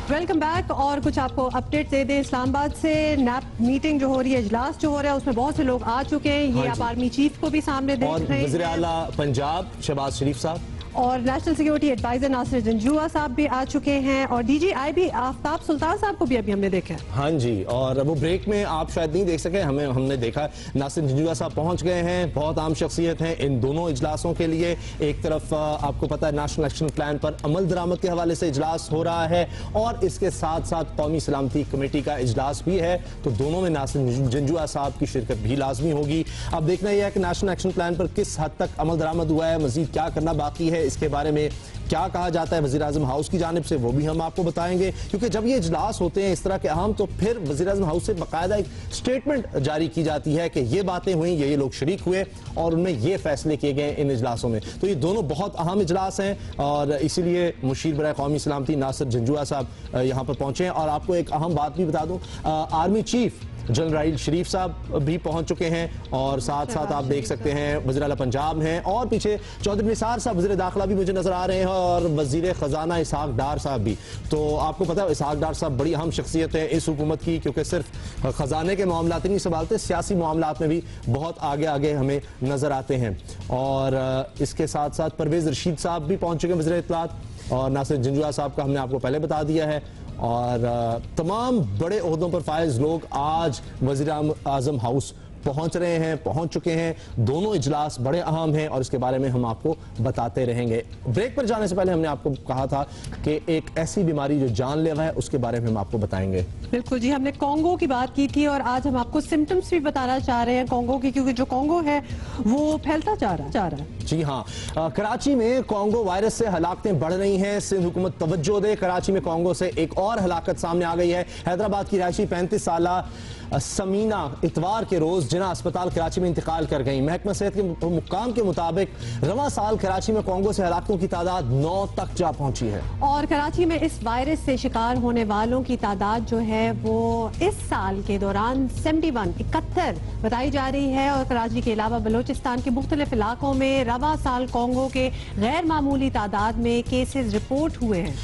S3: Welcome back. और कुछ आपको अपडेट दे दें इस्लामाबाद से। नैप मीटिंग जो हो रही है, इजलास जो हो रहा है, उसमें बहुत से लोग आ चुके हैं। ये आप आर्मी चीफ को भी सामने देख रहे हैं,
S2: वज़ीर आला पंजाब शहबाज शरीफ साहब
S3: और national security adviser Nasir Janjua साहब भी आ चुके हैं और DGI भी आफ्ताब सुल्तान साहब को भी अभी हमने देखा है।
S2: हाँ जी, और वो ब्रेक में आप शायद नहीं देख सके, हमने देखा नासिर जंजुआ साहब पहुंच गए हैं। बहुत आम शख्सियत हैं इन दोनों इजलासों के लिए। एक तरफ आपको पता है नेशनल एक्शन प्लान पर अमल दरामद के हवाले से इजलास हो रहा है और इसके साथ साथ कौमी सलामती कमेटी का इजलास भी है, तो दोनों में नासिर जंजुआ साहब की शिरकत भी लाजमी होगी। अब देखना यह है कि नेशनल एक्शन प्लान पर किस हद तक अमल दरामद हुआ है, मजीद क्या करना बाकी है, इसके बारे में क्या कहा जाता है वज़ीर आज़म हाउस की जानिब से, वो भी हम आपको बताएंगे। क्योंकि जब ये इजलास होते हैं इस तरह के अहम, तो फिर वज़ीर आज़म हाउस से बाकायदा एक स्टेटमेंट जारी की जाती है कि ये बातें हुई, ये लोग शरीक हुए और उनमें ये फैसले किए गए इन इजलासों में। तो ये दोनों बहुत अहम इजलास हैं और इसीलिए मुशीर बराए कौमी सलामती नासिर जंजुआ साहब यहाँ पर पहुंचे हैं। और आपको एक अहम बात भी बता दूं, आर्मी चीफ जनरल राहील शरीफ साहब भी पहुंच चुके हैं और साथ साथ आप देख सकते हैं वज़ीर आला पंजाब हैं और पीछे चौधरी निसार साहब वज़ीर दाखिला भी मुझे नजर आ रहे हैं और वज़ीर खजाना इसहाक डार साहब भी। तो आपको पता है इसहाक डार साहब बड़ी अहम शख्सियत है इस हुकूमत की, क्योंकि सिर्फ खजाने के मामलात नहीं संभालते, सियासी मामलात में भी बहुत आगे आगे हमें नजर आते हैं। और इसके साथ साथ परवेज रशीद साहब भी पहुंच चुके हैं वज़ीर इत्तलात, और नासिर जंजुआ साहब का हमने आपको पहले बता दिया है। और तमाम बड़े ओहदों पर फाइज लोग आज वज़ीर आज़म हाउस पहुंच रहे हैं, पहुंच चुके हैं। दोनों इजलास बड़े अहम हैं और इसके बारे में हम आपको बताते रहेंगे। ब्रेक पर जाने से पहले हमने आपको कहा था कि एक ऐसी बीमारी जो जानलेवा है उसके बारे में हम आपको बताएंगे।
S3: बिल्कुल जी, हमने कॉन्गो की बात की थी और आज हम आपको सिम्टम्स भी बताना चाह रहे हैं कॉन्गो की, क्योंकि जो कॉन्गो है वो फैलता जा रहा है।
S2: जी हाँ, कराची में कॉन्गो वायरस से हलाकतें बढ़ रही हैं। सिंध हुकूमत तवज्जो दे, कराची में कॉन्गो से एक और हलाकत सामने आ गई है। हैदराबाद की रहायशी 35 साला समीना इतवार के रोज जिना अस्पताल कराची में इंतकाल कर गई। महकमा सेहत के मुकाम के मुताबिक रवां साल कराची में कॉन्गो से हलाकतों की तादाद 9 तक जा पहुंची है
S3: और कराची में इस वायरस से शिकार होने वालों की तादाद जो है वो इस साल के दौरान 71 बताई जा रही है। और कराची के अलावा बलोचिस्तान के मुख्तलिफ इलाकों में रवां साल कॉन्गो के गैर मामूली तादाद में केसेस रिपोर्ट हुए हैं।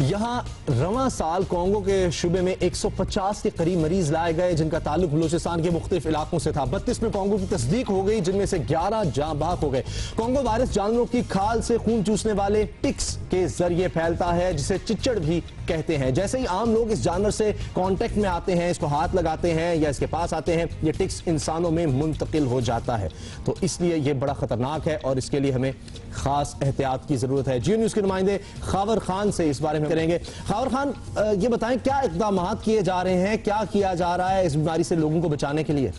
S2: यहाँ रवां साल कॉन्गो के शुबे में 150 के करीब मरीज लाए गए जिनका ताल्लुक बलूचिस्तान के मुख्तलिफ इलाकों से था। 32 में कॉन्गो की तस्दीक हो गई जिनमें से 11 जाँ बाक हो गए। कॉन्गो वायरस जानवरों की खाल से खून चूसने वाले टिक्स के जरिए फैलता है जिसे चिच्चड़ भी कहते हैं। जैसे ही आम लोग इस जानवर से कांटेक्ट में आते हैं, इसको हाथ लगाते हैं या इसके पास आते हैं, ये टिक्स इंसानों में मुंतकिल हो जाता है। तो इसलिए ये बड़ा खतरनाक है और इसके लिए हमें खास एहतियात की जरूरत है। जियो न्यूज के नुमाइंदे खावर खान से इस बारे में करेंगे। खावर खान, ये बताएं क्या इक़दाम किए जा रहे हैं, क्या किया जा रहा है इस बीमारी से लोगों को बचाने के लिए?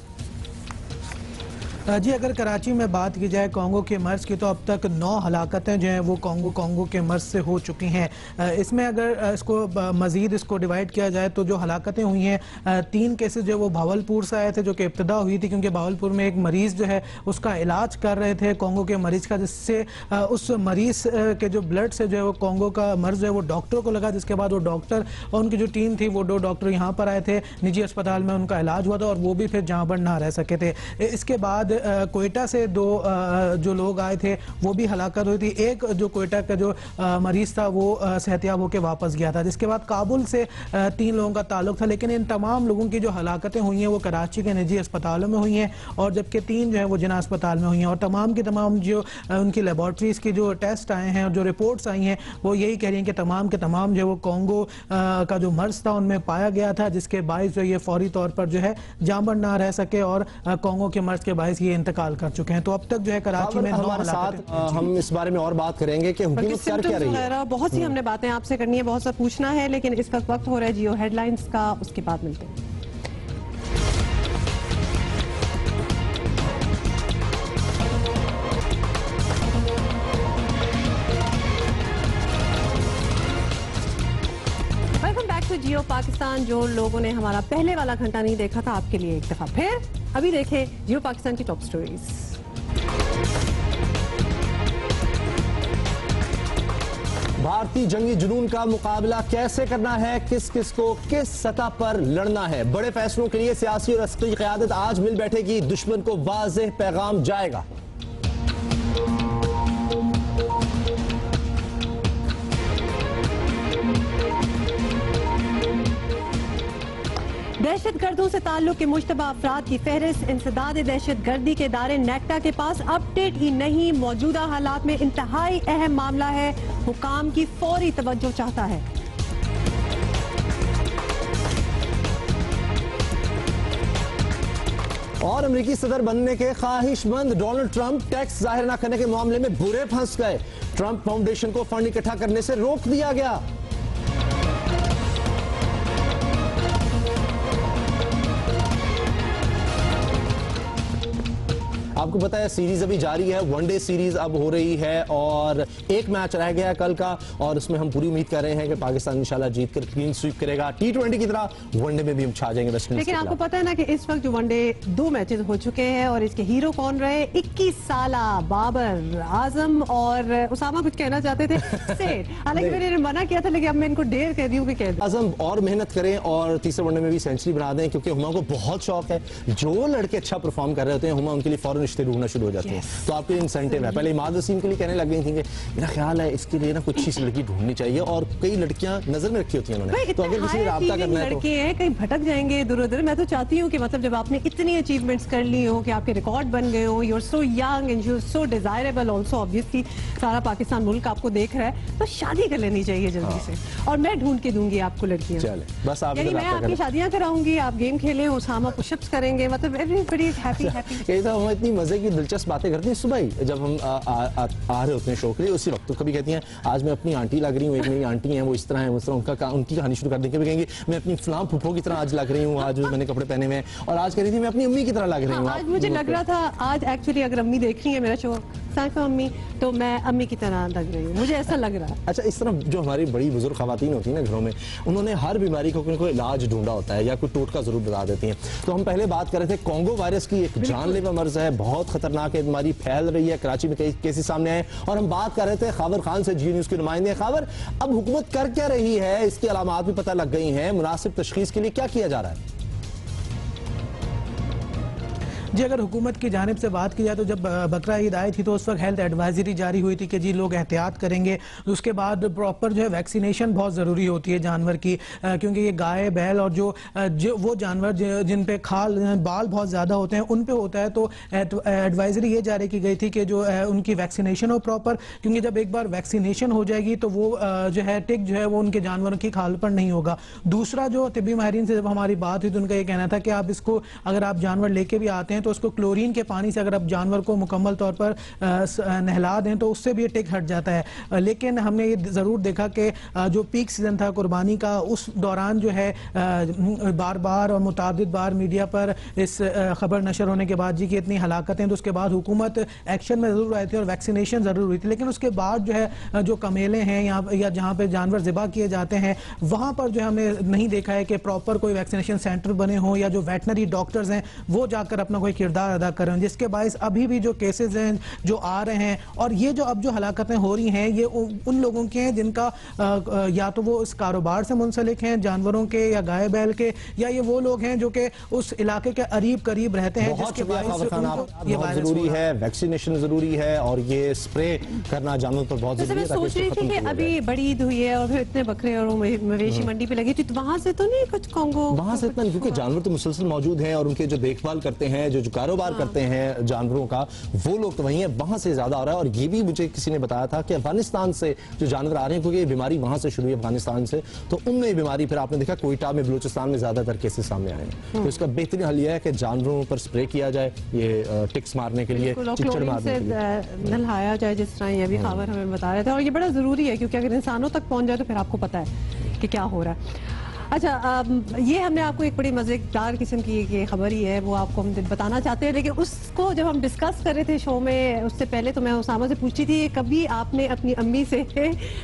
S11: जी, अगर कराची में बात की जाए कॉन्गो के मर्ज की तो अब तक 9 हलाकतें जो हैं वो कॉन्गो के मर्ज से हो चुकी हैं। इसमें अगर इसको मज़ीद इसको डिवाइड किया जाए तो जो हलाकतें हुई हैं, 3 केसेस जो वो भावलपुर से आए थे, जो कि इब्तदा हुई थी क्योंकि भावलपुर में एक मरीज़ जो है उसका इलाज कर रहे थे कॉन्गो के मरीज़ का, जिससे उस मरीज़ के जो ब्लड से जो है वो कॉन्गो का मर्ज जो है वो डॉक्टर को लगा, जिसके बाद वो डॉक्टर और उनकी जो टीम थी वो 2 डॉक्टर यहाँ पर आए थे, निजी अस्पताल में उनका इलाज हुआ था और वो भी फिर जहाँ पर ना रह सके थे। इसके बाद कोयटा से 2 जो लोग आए थे वो भी हलाकत हुई थी। एक जो कोयटा का जो मरीज था वो सेहतियाब होकर वापस गया था, जिसके बाद काबुल से 3 लोगों का ताल्लुक था। लेकिन इन तमाम लोगों की जो हलाकतें हुई हैं वो कराची के निजी अस्पतालों में हुई हैं और जबकि 3 जो है वो जिना अस्पताल में हुई हैं। और तमाम की तमाम जो उनकी लेबॉर्ट्रीज की जो टेस्ट आए हैं और जो रिपोर्ट्स आई हैं वो यही कह रही हैं कि तमाम के तमाम जो वो कोंगो का जो मर्ज था उनमें पाया गया था, जिसके बायस जो ये फौरी तौर पर जो है जामबंद ना रह सके और कोंगो के मर्ज के बायस ये इंतकाल कर चुके हैं। तो अब तक जो है कराची में
S2: हमारे साथ हम इस बारे में और बात करेंगे कि हुकूमत कर क्या रही है।
S3: बहुत सी हमने बातें आपसे करनी है, बहुत सा पूछना है, लेकिन इस वक्त हो रहा है जियो हेडलाइंस का, उसके बाद मिलते हैं। जियो पाकिस्तान। जो लोगों ने हमारा पहले वाला घंटा नहीं देखा था, आपके लिए एक दफा फिर अभी देखें जियो पाकिस्तान की टॉप स्टोरीज।
S2: भारतीय जंगी जुनून का मुकाबला कैसे करना है, किस किस को किस सतह पर लड़ना है, बड़े फैसलों के लिए सियासी और अस्करी क़यादत आज मिल बैठेगी, दुश्मन को वाज़ेह पैगाम जाएगा।
S3: दहशत गर्दों से ताल्लुक के मुश्तबा अफराद की फहरिस्त, इंसदाद दहशत गर्दी के दायरे नेक्टा के पास अपडेट ही नहीं, मौजूदा हालात में इंतहाई अहम मामला है, हुकाम की फौरी तवज्जो चाहता है।
S2: और अमेरिकी सदर बनने के ख्वाहिशमंद डोनाल्ड ट्रंप टैक्स जाहिर न करने के मामले में बुरे फंस गए, ट्रंप फाउंडेशन को फंड इकट्ठा करने से रोक दिया गया। आपको पता है सीरीज अभी जारी है, वनडे सीरीज अब हो रही है और एक मैच रह गया है कल का और उसमें हम पूरी उम्मीद कर रहे हैं कि पाकिस्तान इंशाल्लाह जीत कर क्लीन स्वीप करेगा। T20 की तरह वनडे में भी हम छा जाएंगे वेस्ट इंडीज।
S3: लेकिन आपको पता है ना कि इस वक्त जो वनडे 2 मैचेस हो चुके हैं और इसके हीरो कौन रहे, 21 साला बाबर आजम और उसामा कुछ कहना चाहते थे हालांकि मैंने मना किया था, लेकिन अब मैं इनको डेर कह रही हूँ कि कह दूं।
S2: आजम और मेहनत करें और तीसरे वनडे में भी सेंचुरी बना दें, क्योंकि हुमा को बहुत शौक है, जो लड़के अच्छा परफॉर्म कर रहे होते हैं हुमा उनके लिए फौरन रिश्ते ढूंढना शुरू हो जाते हैं। तो आपके इंसेंटिव है। पहले इमाद वसीम के लिए कहने लग गई थी कि मेरा ख्याल है इसके लिए ना कुछ अच्छी लड़की ढूंढनी चाहिए और कई लड़कियां नजर में रखी होती हैं उन्होंने, तो अगर किसी राब्ता करना है तो
S3: लड़के हैं कहीं भटक जाएंगे इधर उधर। मैं तो चाहती हूँ कि मतलब जब आपने इतनी अचीवमेंट्स कर ली हो कि आपके रिकॉर्ड बन गए हो, you are so young and you are so desirable also, obviously सारा पाकिस्तान मुल्क आपको देख रहा है, तो शादी कर लेनी चाहिए जल्दी से और मैं ढूंढ के दूंगी आपको लड़कियां।
S2: चले बस आप
S3: यानी मैं आपकी शादियां कराऊंगी, आप गेम खेलें, उसामा पुशअप्स करेंगे, मतलब एवरीबॉडी इज हैप्पी हैप्पी।
S2: ये तो हम इतनी मजे की दिलचस्प बातें करते हैं सुबह ही जब हम आ रहे होते हैं शो के लिए, उसी वक्त तो कभी कहती हैं आज मैं अपनी आंटी लग रही हूँ, एक मेरी आंटी है वो इस तरह है उस तरह, उनकी कहानी शुरू कर देंगे, कभी कहेंगे मैं अपनी फलां फूफो की तरह आज लग रही हूँ, आज मैंने कपड़े पहने हुए हैं, और आज कह रही थी मैं अपनी अम्मी की तरह लग रही हूँ।
S3: आज मुझे लग रहा था आज एक्चुअली अगर अम्मी देख रही है मेरा शो अम्मी, तो मैं अम्मी की तरह लग रही हूँ, मुझे ऐसा लग रहा है।
S2: अच्छा, इस तरह जो हमारी बड़ी बुजुर्ग खवातीन होती है ना घरों में, उन्होंने हर बीमारी को कोई इलाज ढूंढा होता है या कोई टोटका जरूर बता देती हैं। तो हम पहले बात कर रहे थे कोंगो वायरस की, एक जानलेवा मर्ज है, बहुत खतरनाक है, बीमारी फैल रही है, कराची में कई केसेस सामने आए, और हम बात कर रहे थे खावर खान से, जी न्यूज के नुमाइंदे। खावर, अब हुकूमत कर क्या रही है, इसकी अलामात भी पता लग गई हैं, मुनासिब तशखीस के लिए क्या किया जा रहा है?
S11: जी, अगर हुकूमत की जानिब से बात की जाए तो जब बकरा ईद आई थी तो उस वक्त हेल्थ एडवाइजरी जारी हुई थी कि जी लोग एहतियात करेंगे। उसके बाद प्रॉपर जो है वैक्सीनेशन बहुत ज़रूरी होती है जानवर की, क्योंकि ये गाय बैल और जो वो जानवर जिन पे खाल बाल बहुत ज़्यादा होते हैं उन पे होता है, तो एडवाइजरी ये जारी की गई थी कि जो उनकी वैक्सीनेशन हो प्रॉपर, क्योंकि जब एक बार वैक्सीनेशन हो जाएगी तो वो जो है टिक जो है वो उनके जानवरों की खाल पर नहीं होगा। दूसरा, जो तिब्बी माहिरीन से जब हमारी बात हुई तो उनका ये कहना था कि आप इसको अगर आप जानवर लेके भी आते हैं तो उसको क्लोरीन के पानी से अगर आप जानवर को मुकम्मल तौर पर नहला दें तो उससे भी ये टिक हट जाता है। लेकिन हमने ये ज़रूर देखा कि जो पीक सीजन था कुर्बानी का, उस दौरान जो है बार बार और मुताबिद बार मीडिया पर इस खबर नशर होने के बाद जी की इतनी हलाकतें, तो उसके बाद हुकूमत एक्शन में ज़रूर आई थी और वैक्सीनेशन ज़रूर हुई थी। लेकिन उसके बाद जो है जो कमेले हैं या जहाँ पर जानवर ज़िबा किए जाते हैं वहाँ पर जो हमने नहीं देखा है कि प्रॉपर कोई वैक्सीनेशन सेंटर बने हों या जो वेटनरी डॉक्टर्स हैं वो जाकर अपना कोई किरदार अदा कर रहे हैं, जिसके बायस अभी भी जो केसेस हैं जो आ रहे हैं, और ये जो अब जो हलाकतें हो रही हैं ये उन लोगों के हैं जिनका या तो वो इस कारोबार से मुंसलिक हैं, जानवरों के या गाय बैल के, या ये वो लोग हैं जो कि उस इलाके के करीब रहते हैं, जिसके
S2: बहुत जरूरी है, वैक्सीनेशन जरूरी है और ये स्प्रे करना जानवरों पर बहुत जरूरी है।
S3: सोच रही थी कि अभी बड़ी ईद हुई है और फिर इतने बकरे और मवेशी मंडी पे लगी थी, तो वहां से तो नहीं कुछ कांगो,
S2: वहां से इतना नहीं, क्योंकि जानवर तो मुसलसल मौजूद हैं और उनके जो देखभाल करते हैं, जो कारोबार करते हैं जानवरों का, वो लोग तो वहीं हैं, वहां से ज्यादा हो रहा है। और ये भी मुझे किसी ने बताया था कि अफगानिस्तान से जो जानवर आ रहे हैं, क्योंकि ये बीमारी वहां से शुरू हुई अफगानिस्तान से, तो उनमें ये बीमारी फिर आपने देखा कोयटा में, बलूचिस्तान में ज्यादातर केसेस सामने आए हैं। तो इसका बेहतरीन हल यह है कि जानवरों पर स्प्रे किया जाए, ये टिक्स मारने के लिए, चिचड़ मारने के लिए
S3: नहलाया जाए, जिस तरह ये भी खबर हमें बता रहे थे। और ये बड़ा जरूरी है क्योंकि अगर इंसानों तक पहुंच जाए तो फिर आपको पता है कि क्या हो रहा है। अच्छा, ये हमने आपको एक बड़ी मजेदार किस्म की खबर ही है, वो आपको हम बताना चाहते हैं, लेकिन उसको जब हम डिस्कस कर रहे थे शो में, उससे पहले तो मैं उसामा से पूछती थी कभी आपने अपनी अम्मी से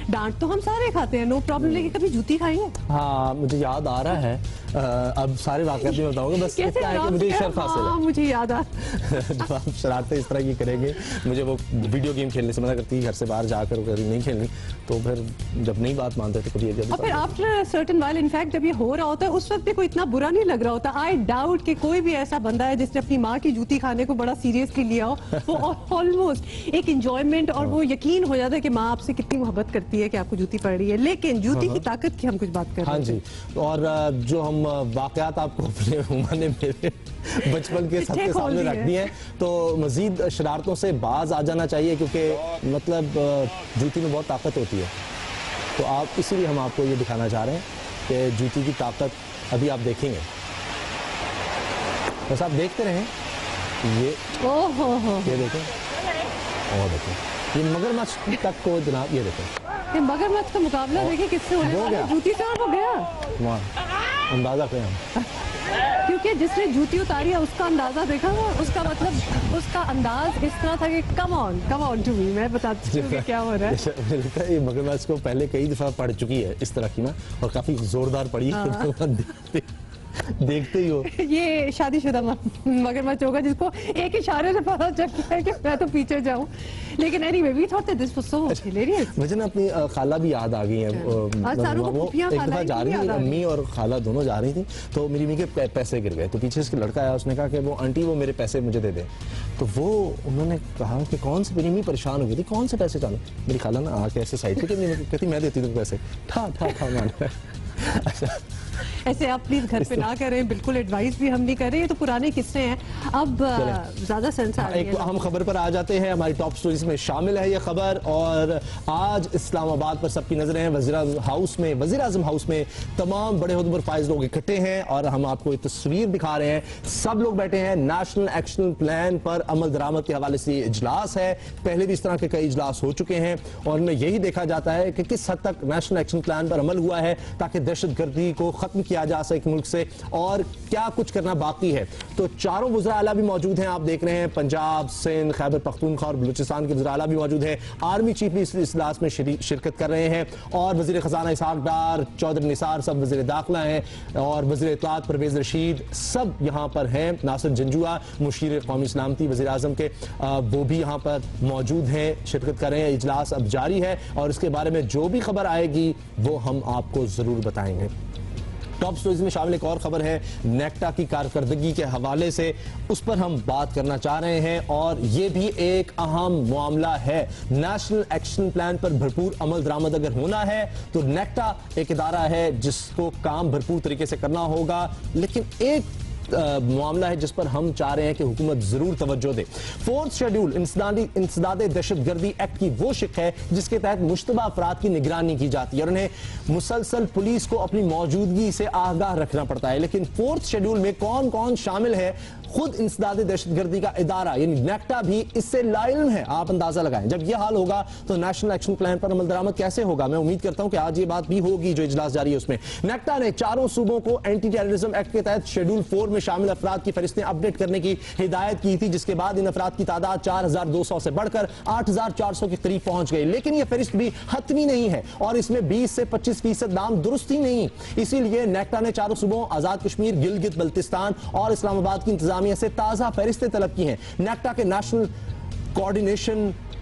S3: डांट तो हम सारे खाते हैं, नो प्रॉब्लम, लेकिन कभी जूती खाई है?
S2: हाँ, मुझे याद आ रहा है, अब सारे वाक़यात नहीं बताऊंगा, बस इतना है कि मुझे शर्फ हासिल है।
S3: मुझे याद आ
S2: जब आप शरारतें इस तरह की करेंगे, मुझे वो वीडियो गेम खेलने से मना करती है, घर से बाहर जाकर नहीं खेलनी, तो फिर जब नहीं बात मानते थे कभी।
S3: और फिर आफ्टर सर्टेन व्हाइल, इनफैक्ट जब ये हो रहा होता है उस वक्त भी कोई इतना बुरा नहीं लग रहा होता। आई डाउट कि कोई भी ऐसा बंदा है जिसने अपनी माँ की जूती खाने को बड़ा सीरियसली लिया हो, वो ऑलमोस्ट एक एंजॉयमेंट, और वो यकीन हो जाता है कि माँ आपसे कितनी मोहब्बत करती है कि आपको जूती पड़ रही है। लेकिन जूती की ताकत की हम कुछ बात कर रहे हैं।
S2: हाँ जी, और जो हम वाकयात आपको अपने उम्र ने मेरे बचपन के सबके सामने रख दिए हैं, तो मजीद शरारतों से बाज आ जाना चाहिए, क्योंकि मतलब जूती में बहुत ताकत होती है। तो आप इसीलिए हम आपको ये दिखाना चाह रहे हैं कि जूती की ताकत अभी आप देखेंगे, बस आप देखते रहें। ये ये देखें, और देखें ये मगरमच्छ तक को जनाब, ये देखें
S3: ये मगरमच्छ का मुकाबला देखिए किससे हो गया, जूती से वो गया,
S2: वहाँ अंदाजा करें हम,
S3: क्योंकि जिसने जूती उतारी है उसका अंदाजा देखा हुआ, उसका मतलब उसका अंदाज इस तरह था कि कम ऑन टू मी, मैं बताती हूँ कि क्या हो रहा है।
S2: मुझे लगता है ये मगरमच्छ को पहले कई दफा पड़ चुकी है इस तरह की ना, और काफी जोरदार पड़ी है। देखते ही हो,
S3: ये शादीशुदा मगरमच्छ होगा जिसको एक इशारे से पता चल गया है कि मैं तो पीछे जाऊं। लेकिन anyway we thought that this was so hilarious.
S2: मुझे ना अपनी खाला भी याद आ गई है, वो एक दफा जा रही थी, अम्मी और खाला दोनों जा रही थी, तो मेरी अम्मी के पैसे गिर गए, तो पीछे से लड़का आया, उसने कहा कि वो आंटी वो मेरे पैसे मुझे दे दे। तो वो उन्होंने कहा कि कौन से, मेरी अम्मी परेशान हो गई थी, कौन से पैसे चालू, मेरी खाला ना आके ऐसे साइड पे कहती मैं देती तुम पैसे, ठा मान। अच्छा,
S3: ऐसे आप प्लीज घर पे ना करें, बिल्कुल एडवाइस भी हम नहीं कर रहे, ये तो पुराने किस्से हैं, अब ज्यादा सेंस आ रही है।
S2: एक अहम खबर पर आ जाते हैं, हमारी टॉप स्टोरीज में शामिल है ये खबर, और आज इस्लामाबाद पर सबकी नजरें हैं। वजीर आजम हाउस में तमाम बड़े ओहदे फाइज लोग इकट्ठे हैं, और हम आपको एक तस्वीर दिखा रहे हैं, सब लोग बैठे हैं। नेशनल एक्शन प्लान पर अमल दरामद के हवाले से इजलास है, पहले भी इस तरह के कई इजलास हो चुके हैं, और उनमें यही देखा जाता है कि किस हद तक नेशनल एक्शन प्लान पर अमल हुआ है ताकि दहशतगर्दी को खत्म किया जा सके मुल्क से, और क्या कुछ करना बाकी है। तो चारों वज़रा आला भी मौजूद हैं, आप देख रहे हैं, पंजाब, सिंध, खैबर पख्तूनख्वा और बलूचिस्तान के वज़रा आला भी मौजूद हैं। आर्मी चीफ भी इस इजलास में शिरकत कर रहे हैं, और वज़ीर खजाना इसहाक डार, चौधरी निसार सब वज़ीर दाखिला हैं, और वज़ीर इत्तलात परवेज़ रशीद सब यहाँ पर हैं। नासिर जंजुआ मुशीर कौमी सलामती वज़ीर आज़म के, वो भी यहाँ पर मौजूद हैं, शिरकत कर रहे हैं। इजलास अब जारी है, और इसके बारे में जो भी खबर आएगी वो हम आपको ज़रूर बताएंगे। टॉप स्टोरीज में शामिल एक और खबर है नेक्टा की कारकर्दगी के हवाले से, उस पर हम बात करना चाह रहे हैं, और ये भी एक अहम मामला है। नेशनल एक्शन प्लान पर भरपूर अमल दरामद अगर होना है तो नेक्टा एक इदारा है जिसको काम भरपूर तरीके से करना होगा, लेकिन एक मामला है जिस पर हम चाह रहे हैं कि हुकूमत जरूर तवज्जो दे। फोर्थ शेड्यूल इंसदादे दहशतगर्दी एक्ट की वो शिक है जिसके तहत मुश्तबा अफराद की निगरानी की जाती है और उन्हें मुसलसल पुलिस को अपनी मौजूदगी से आगाह रखना पड़ता है। लेकिन फोर्थ शेड्यूल में कौन कौन शामिल है, खुद इंसदादे दहशतगर्दी का इदारा यानी नेक्टा भी इससे लाइल्म है। आप अंदाजा लगाएं, जब यह हाल होगा तो नेशनल एक्शन प्लान पर अमल दरामद कैसे होगा। मैं उम्मीद करता हूं कि आज ये बात भी होगी जो इजलास जारी है उसमें। नेक्टा ने चारों सूबों को एंटी टेररिज्म एक्ट के तहत शेड्यूल 4 में शामिल अफराद की फहरिस्तें अपडेट करने की हिदायत की थी, जिसके बाद इन अफराद की तादाद 4200 से बढ़कर 8400 के करीब पहुंच गई। लेकिन यह फहरिस्त भी हतमी नहीं है और इसमें 20 से 25% नाम दुरुस्त ही नहीं। इसीलिए नेक्टा ने चारों सूबों आजाद कश्मीर, गिलगित बल्तिस्तान और इस्लामाबाद की इंतजामिया से ताजा फहरिस्तें तलब की हैं। नेक्टा के नेशनल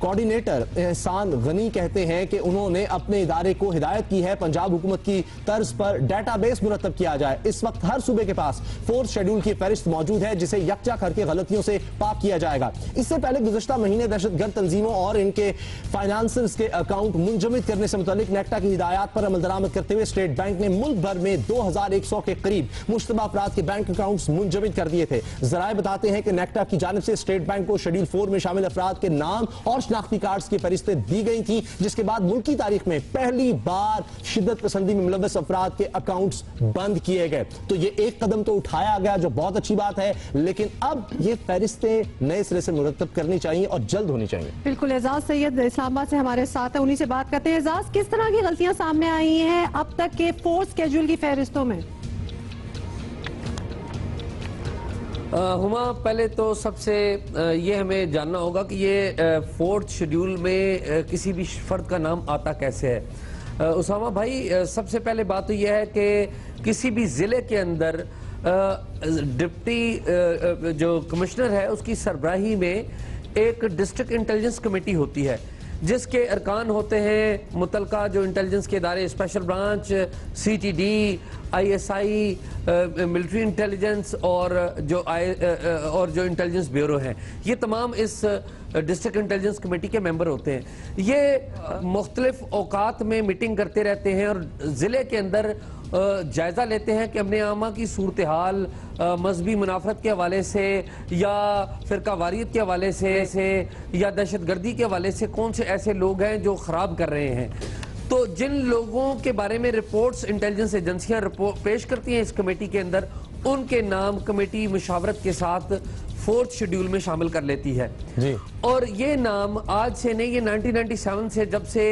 S2: कोऑर्डिनेटर एहसान गनी कहते हैं कि उन्होंने अपने इदारे को हिदायत की है पंजाब हुकूमत की तर्ज पर डेटाबेस मुरतब किया जाए। इस वक्त हर सूबे के पास 4th शेड्यूल की फहरिस्त मौजूद है, जिसे यकजा करके गलतियों से पाक किया जाएगा। इससे पहले गुज़श्ता महीने दहशतगर्द तंजीमों और इनके फाइनेंसर्स के अकाउंट मुंजमद करने से मुतालिक नेक्टा की हिदायत पर अमल दरामद करते हुए स्टेट बैंक ने मुल्क भर में 2100 के करीब मुश्तबा अफराद के बैंक अकाउंट्स मुंजमद कर दिए थे। जराए बताते हैं कि नेक्टा की जानिब से स्टेट बैंक को शेड्यूल 4 में शामिल अफराद के नाम और शनाख्ती कार्ड्स की फहरिस्तें दी गई थी, जिसके बाद मुल्की तारीख में पहली बार शिद्दत पसंदी में मुलव्वस अफराद के अकाउंट्स बंद किए गए। तो ये एक कदम तो उठाया गया जो बहुत अच्छी बात है, लेकिन अब ये फहरिस्तें नए सिरे से मुरतब करनी चाहिए और जल्द होनी चाहिए।
S3: बिल्कुल, एजाज सैयद इस्लामाबाद से हमारे साथ है, उन्हीं से बात करते हैं। एजाज, किस तरह की गलतियां सामने आई हैं अब तक के 4th शेड्यूल की फहरिस्तों में?
S12: हुमा, पहले तो सबसे ये हमें जानना होगा कि ये 4th शेड्यूल में किसी भी फर्द का नाम आता कैसे है। उसामा भाई, सबसे पहले बात तो यह है कि किसी भी ज़िले के अंदर डिप्टी जो कमिश्नर है उसकी सरबराही में एक डिस्ट्रिक्ट इंटेलिजेंस कमेटी होती है, जिसके अरकान होते हैं मुतलका जो इंटेलिजेंस के इदारे, special branch, CTD, ISI, military intelligence और जो इंटेलिजेंस ब्यूरो हैं, ये तमाम इस डिस्ट्रिक्ट इंटेलिजेंस कमेटी के मेंबर होते हैं। ये मुख्तलिफ औकात में मीटिंग करते रहते हैं और ज़िले के अंदर जायज़ा लेते हैं कि अमन आमा की सूरत हाल मजहबी मुनाफरत के हवाले से या फ़िरका वारियत के हवाले से या दहशत गर्दी के हवाले से कौन से ऐसे लोग हैं जो ख़राब कर रहे हैं। तो जिन लोगों के बारे में रिपोर्ट्स इंटेलिजेंस एजेंसियां पेश करती हैं इस कमेटी के अंदर, उनके नाम कमेटी मुशावरत के साथ 4th शेड्यूल में शामिल कर लेती है जी। और ये नाम आज से नहीं, ये 1997 से, जब से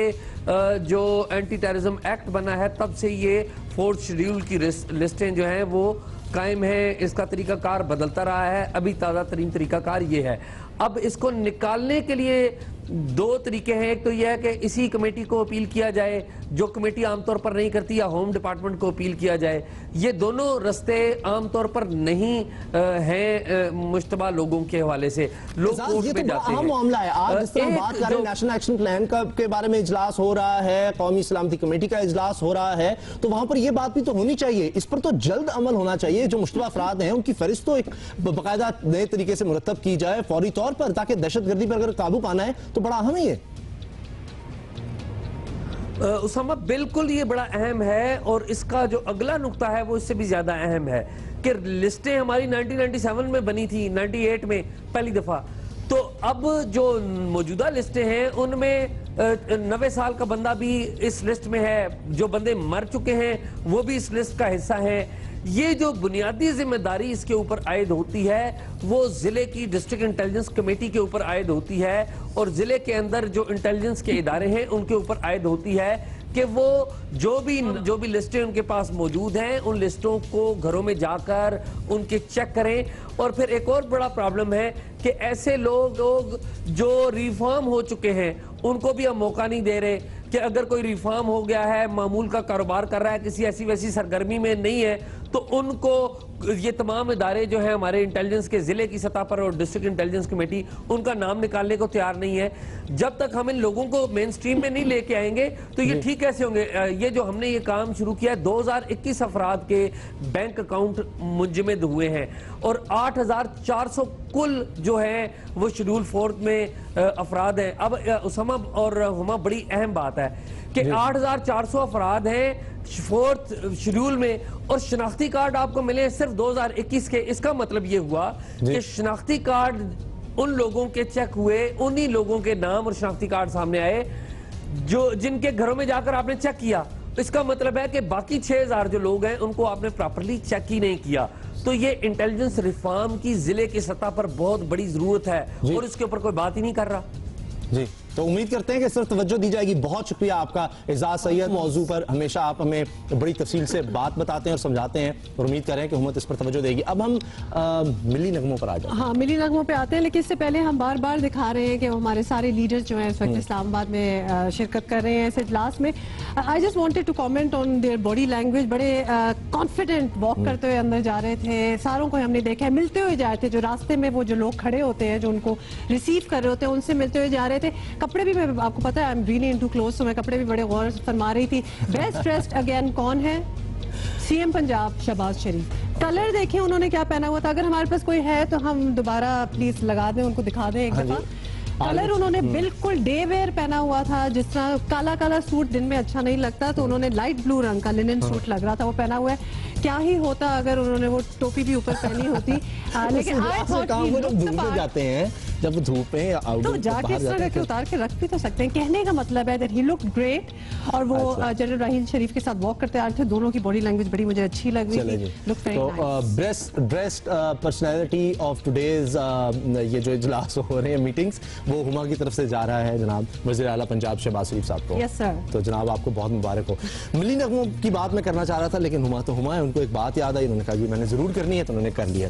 S12: जो एंटी टेररिज्म एक्ट बना है तब से ये 4th शेड्यूल की लिस्टें जो हैं वो कायम है। इसका तरीकाकार बदलता रहा है। अभी ताज़ा तरीन तरीकाकार ये है। अब इसको निकालने के लिए 2 तरीके हैं। एक तो यह है कि इसी कमेटी को अपील किया जाए, जो कमेटी आमतौर पर नहीं करती, या होम डिपार्टमेंट को अपील किया जाए। ये दोनों रस्ते आमतौर पर नहीं हैं मुश्तबा लोगों के हवाले से। लोग कोर्ट में जाते हैं।
S2: मामला है आज जिस तरह बात कर रहे हैं, नेशनल एक्शन प्लान के बारे में इजलास हो रहा है, कौमी सलामती कमेटी का इजलास हो रहा है, तो वहां पर यह बात भी तो होनी चाहिए, इस पर तो जल्द अमल होना चाहिए। जो मुश्तबा अफराद हैं उनकी फहरिस्त तो एक बाकायदा नए तरीके से मुरतब की जाए फौरी तौर पर, ताकि दहशतगर्दी पर अगर काबू पाना है तो बड़ा अहम है।
S12: उसामा, बिल्कुल ये बड़ा अहम है और इसका जो अगला नुक्ता है वो इससे भी ज्यादा अहम है कि लिस्टें हमारी 1997 में बनी थी, 98 में पहली दफा। तो अब जो मौजूदा लिस्टें हैं उनमें 90 साल का बंदा भी इस लिस्ट में है, जो बंदे मर चुके हैं वो भी इस लिस्ट का हिस्सा है। ये जो बुनियादी जिम्मेदारी इसके ऊपर आयद होती है वो जिले की डिस्ट्रिक्ट इंटेलिजेंस कमेटी के ऊपर आयद होती है और जिले के अंदर जो इंटेलिजेंस के इदारे हैं उनके ऊपर आयद होती है कि वो जो भी लिस्टें उनके पास मौजूद हैं उन लिस्टों को घरों में जाकर उनके चेक करें। और फिर एक और बड़ा प्रॉब्लम है कि ऐसे लोग जो रिफॉर्म हो चुके हैं उनको भी हम मौका नहीं दे रहे कि अगर कोई रिफॉर्म हो गया है, मामूल का कारोबार कर रहा है, किसी ऐसी वैसी सरगर्मी में नहीं है, तो उनको ये तमाम इदारे जो है हमारे इंटेलिजेंस के जिले की सतह पर और डिस्ट्रिक्ट इंटेलिजेंस कमेटी उनका नाम निकालने को तैयार नहीं है। जब तक हम इन लोगों को मेन स्ट्रीम में नहीं लेके आएंगे तो ये ठीक कैसे होंगे। ये जो हमने ये काम शुरू किया है, 2021 अफराद के बैंक अकाउंट मुंजमद हुए हैं और 8400 कुल जो है वो शेड्यूल 4 में अफराद हैं। अब उसामा और हुमा, बड़ी अहम बात है कि 8400 अफराद हैं 4th शेड्यूल में और शनाख्ती कार्ड आपको मिले सिर्फ 2021 के। इसका मतलब ये हुआ कि शनाख्ती कार्ड उन लोगों के चेक हुए, उन्हीं लोगों के नाम और शनाख्ती कार्ड सामने आए जो जिनके घरों में जाकर आपने चेक किया। इसका मतलब है कि बाकी 6000 जो लोग हैं उनको आपने प्रॉपर्ली चेक ही नहीं किया। तो ये इंटेलिजेंस रिफॉर्म की जिले की सतह पर बहुत बड़ी जरूरत है और इसके ऊपर कोई बात ही नहीं कर रहा।
S2: जी तो उम्मीद करते हैं कि इस तरफ तवज्जो दी जाएगी। बहुत शुक्रिया आपका एजाज सैयद, मौजू पर हमेशा आप हमें बड़ी तफसील से बात बताते हैं और समझाते हैं, और उम्मीद कर रहे हैं कि हुकूमत इस पर तवज्जो देगी। अब हम मिली नगमों पर आ जाते हैं।
S3: हाँ, मिली नगमों पे आते हैं, लेकिन इससे पहले हम बार बार दिखा रहे हैं कि हमारे सारे लीडर्स जो हैं इस वक्त इस्लामाबाद में शिरकत कर रहे हैं इस इजलास में। I just wanted to comment on their body language. बड़े कॉन्फिडेंट वॉक करते हुए अंदर जा रहे थे, सारों को हमने देखा है, मिलते हुए जा रहे थे। जो रास्ते में वो जो लोग खड़े होते हैं जो उनको रिसीव कर रहे होते हैं उनसे मिलते हुए जा रहे थे। कपड़े भी, मैं आपको पता है I am really into cloth, तो मैं कपड़े भी बड़े गौर फरमा रही थी। बेस्ट ड्रेस्ड अगेन कौन है? सीएम पंजाब शहबाज शरीफ। कलर देखें उन्होंने क्या पहना हुआ था, अगर हमारे पास कोई है तो हम दोबारा प्लीज लगा दें, उनको दिखा दें एक दफा। कलर उन्होंने बिल्कुल डे वेयर पहना हुआ था, जिस तरह काला काला सूट दिन में अच्छा नहीं लगता, तो उन्होंने लाइट ब्लू रंग का लिनन सूट लग रहा था वो पहना हुआ है। क्या ही होता अगर उन्होंने वो टोपी भी ऊपर पहनी होती। लेकिन
S2: धूप जाते हैं, जब धूप में
S3: तो जाके इस तरह के उतार के रख भी तो सकते हैं। कहने का मतलब है दैट ही लुक ग्रेट। और वो जनरल राहील शरीफ के साथ वॉक करते आ रहे थे, दोनों की बॉडी लैंग्वेज बड़ी मुझे अच्छी लग रही थी। Look
S2: best personality of today's ये जो इजलास हो रहे हैं, मीटिंग्स, वो हुमा की तरफ से जा रहा है जनाब वज़ीर आला पंजाब शहबाज शरीफ साहब को।
S3: Yes sir.
S2: तो जनाब आपको बहुत मुबारक हो। मिली नगमों की बात मैं करना चाह रहा था, लेकिन हुमा तो हुमा है, उनको एक बात याद आई, उन्होंने कहा कि मैंने जरूर करनी है, तो उन्होंने कर लिया।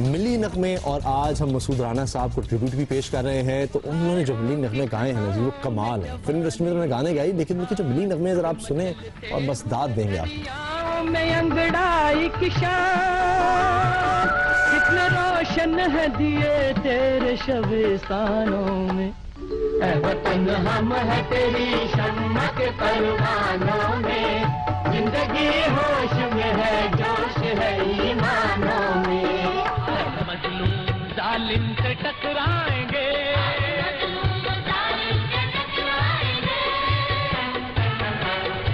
S2: मिली नगमे, और आज हम मसूद राना साहब को ट्रिब्यूट भी पेश कर रहे हैं, तो उन्होंने जो मिली नगमे गाए हैं ना जी, वो कमाल है। फिल्म इंडस्ट्री में उन्होंने गाने गाए, लेकिन उनके जो मिली नगमे जरा आप सुने और बस दाद देंगे आप।
S4: कितने रोशन है दिए तेरे शबिस्तानों में, ऐ वतन हम है तेरी शम्मा के परवानों में, जिंदगी होश में है, जोश है ईमानों में। मजलूम जालिम से टकराएंगे,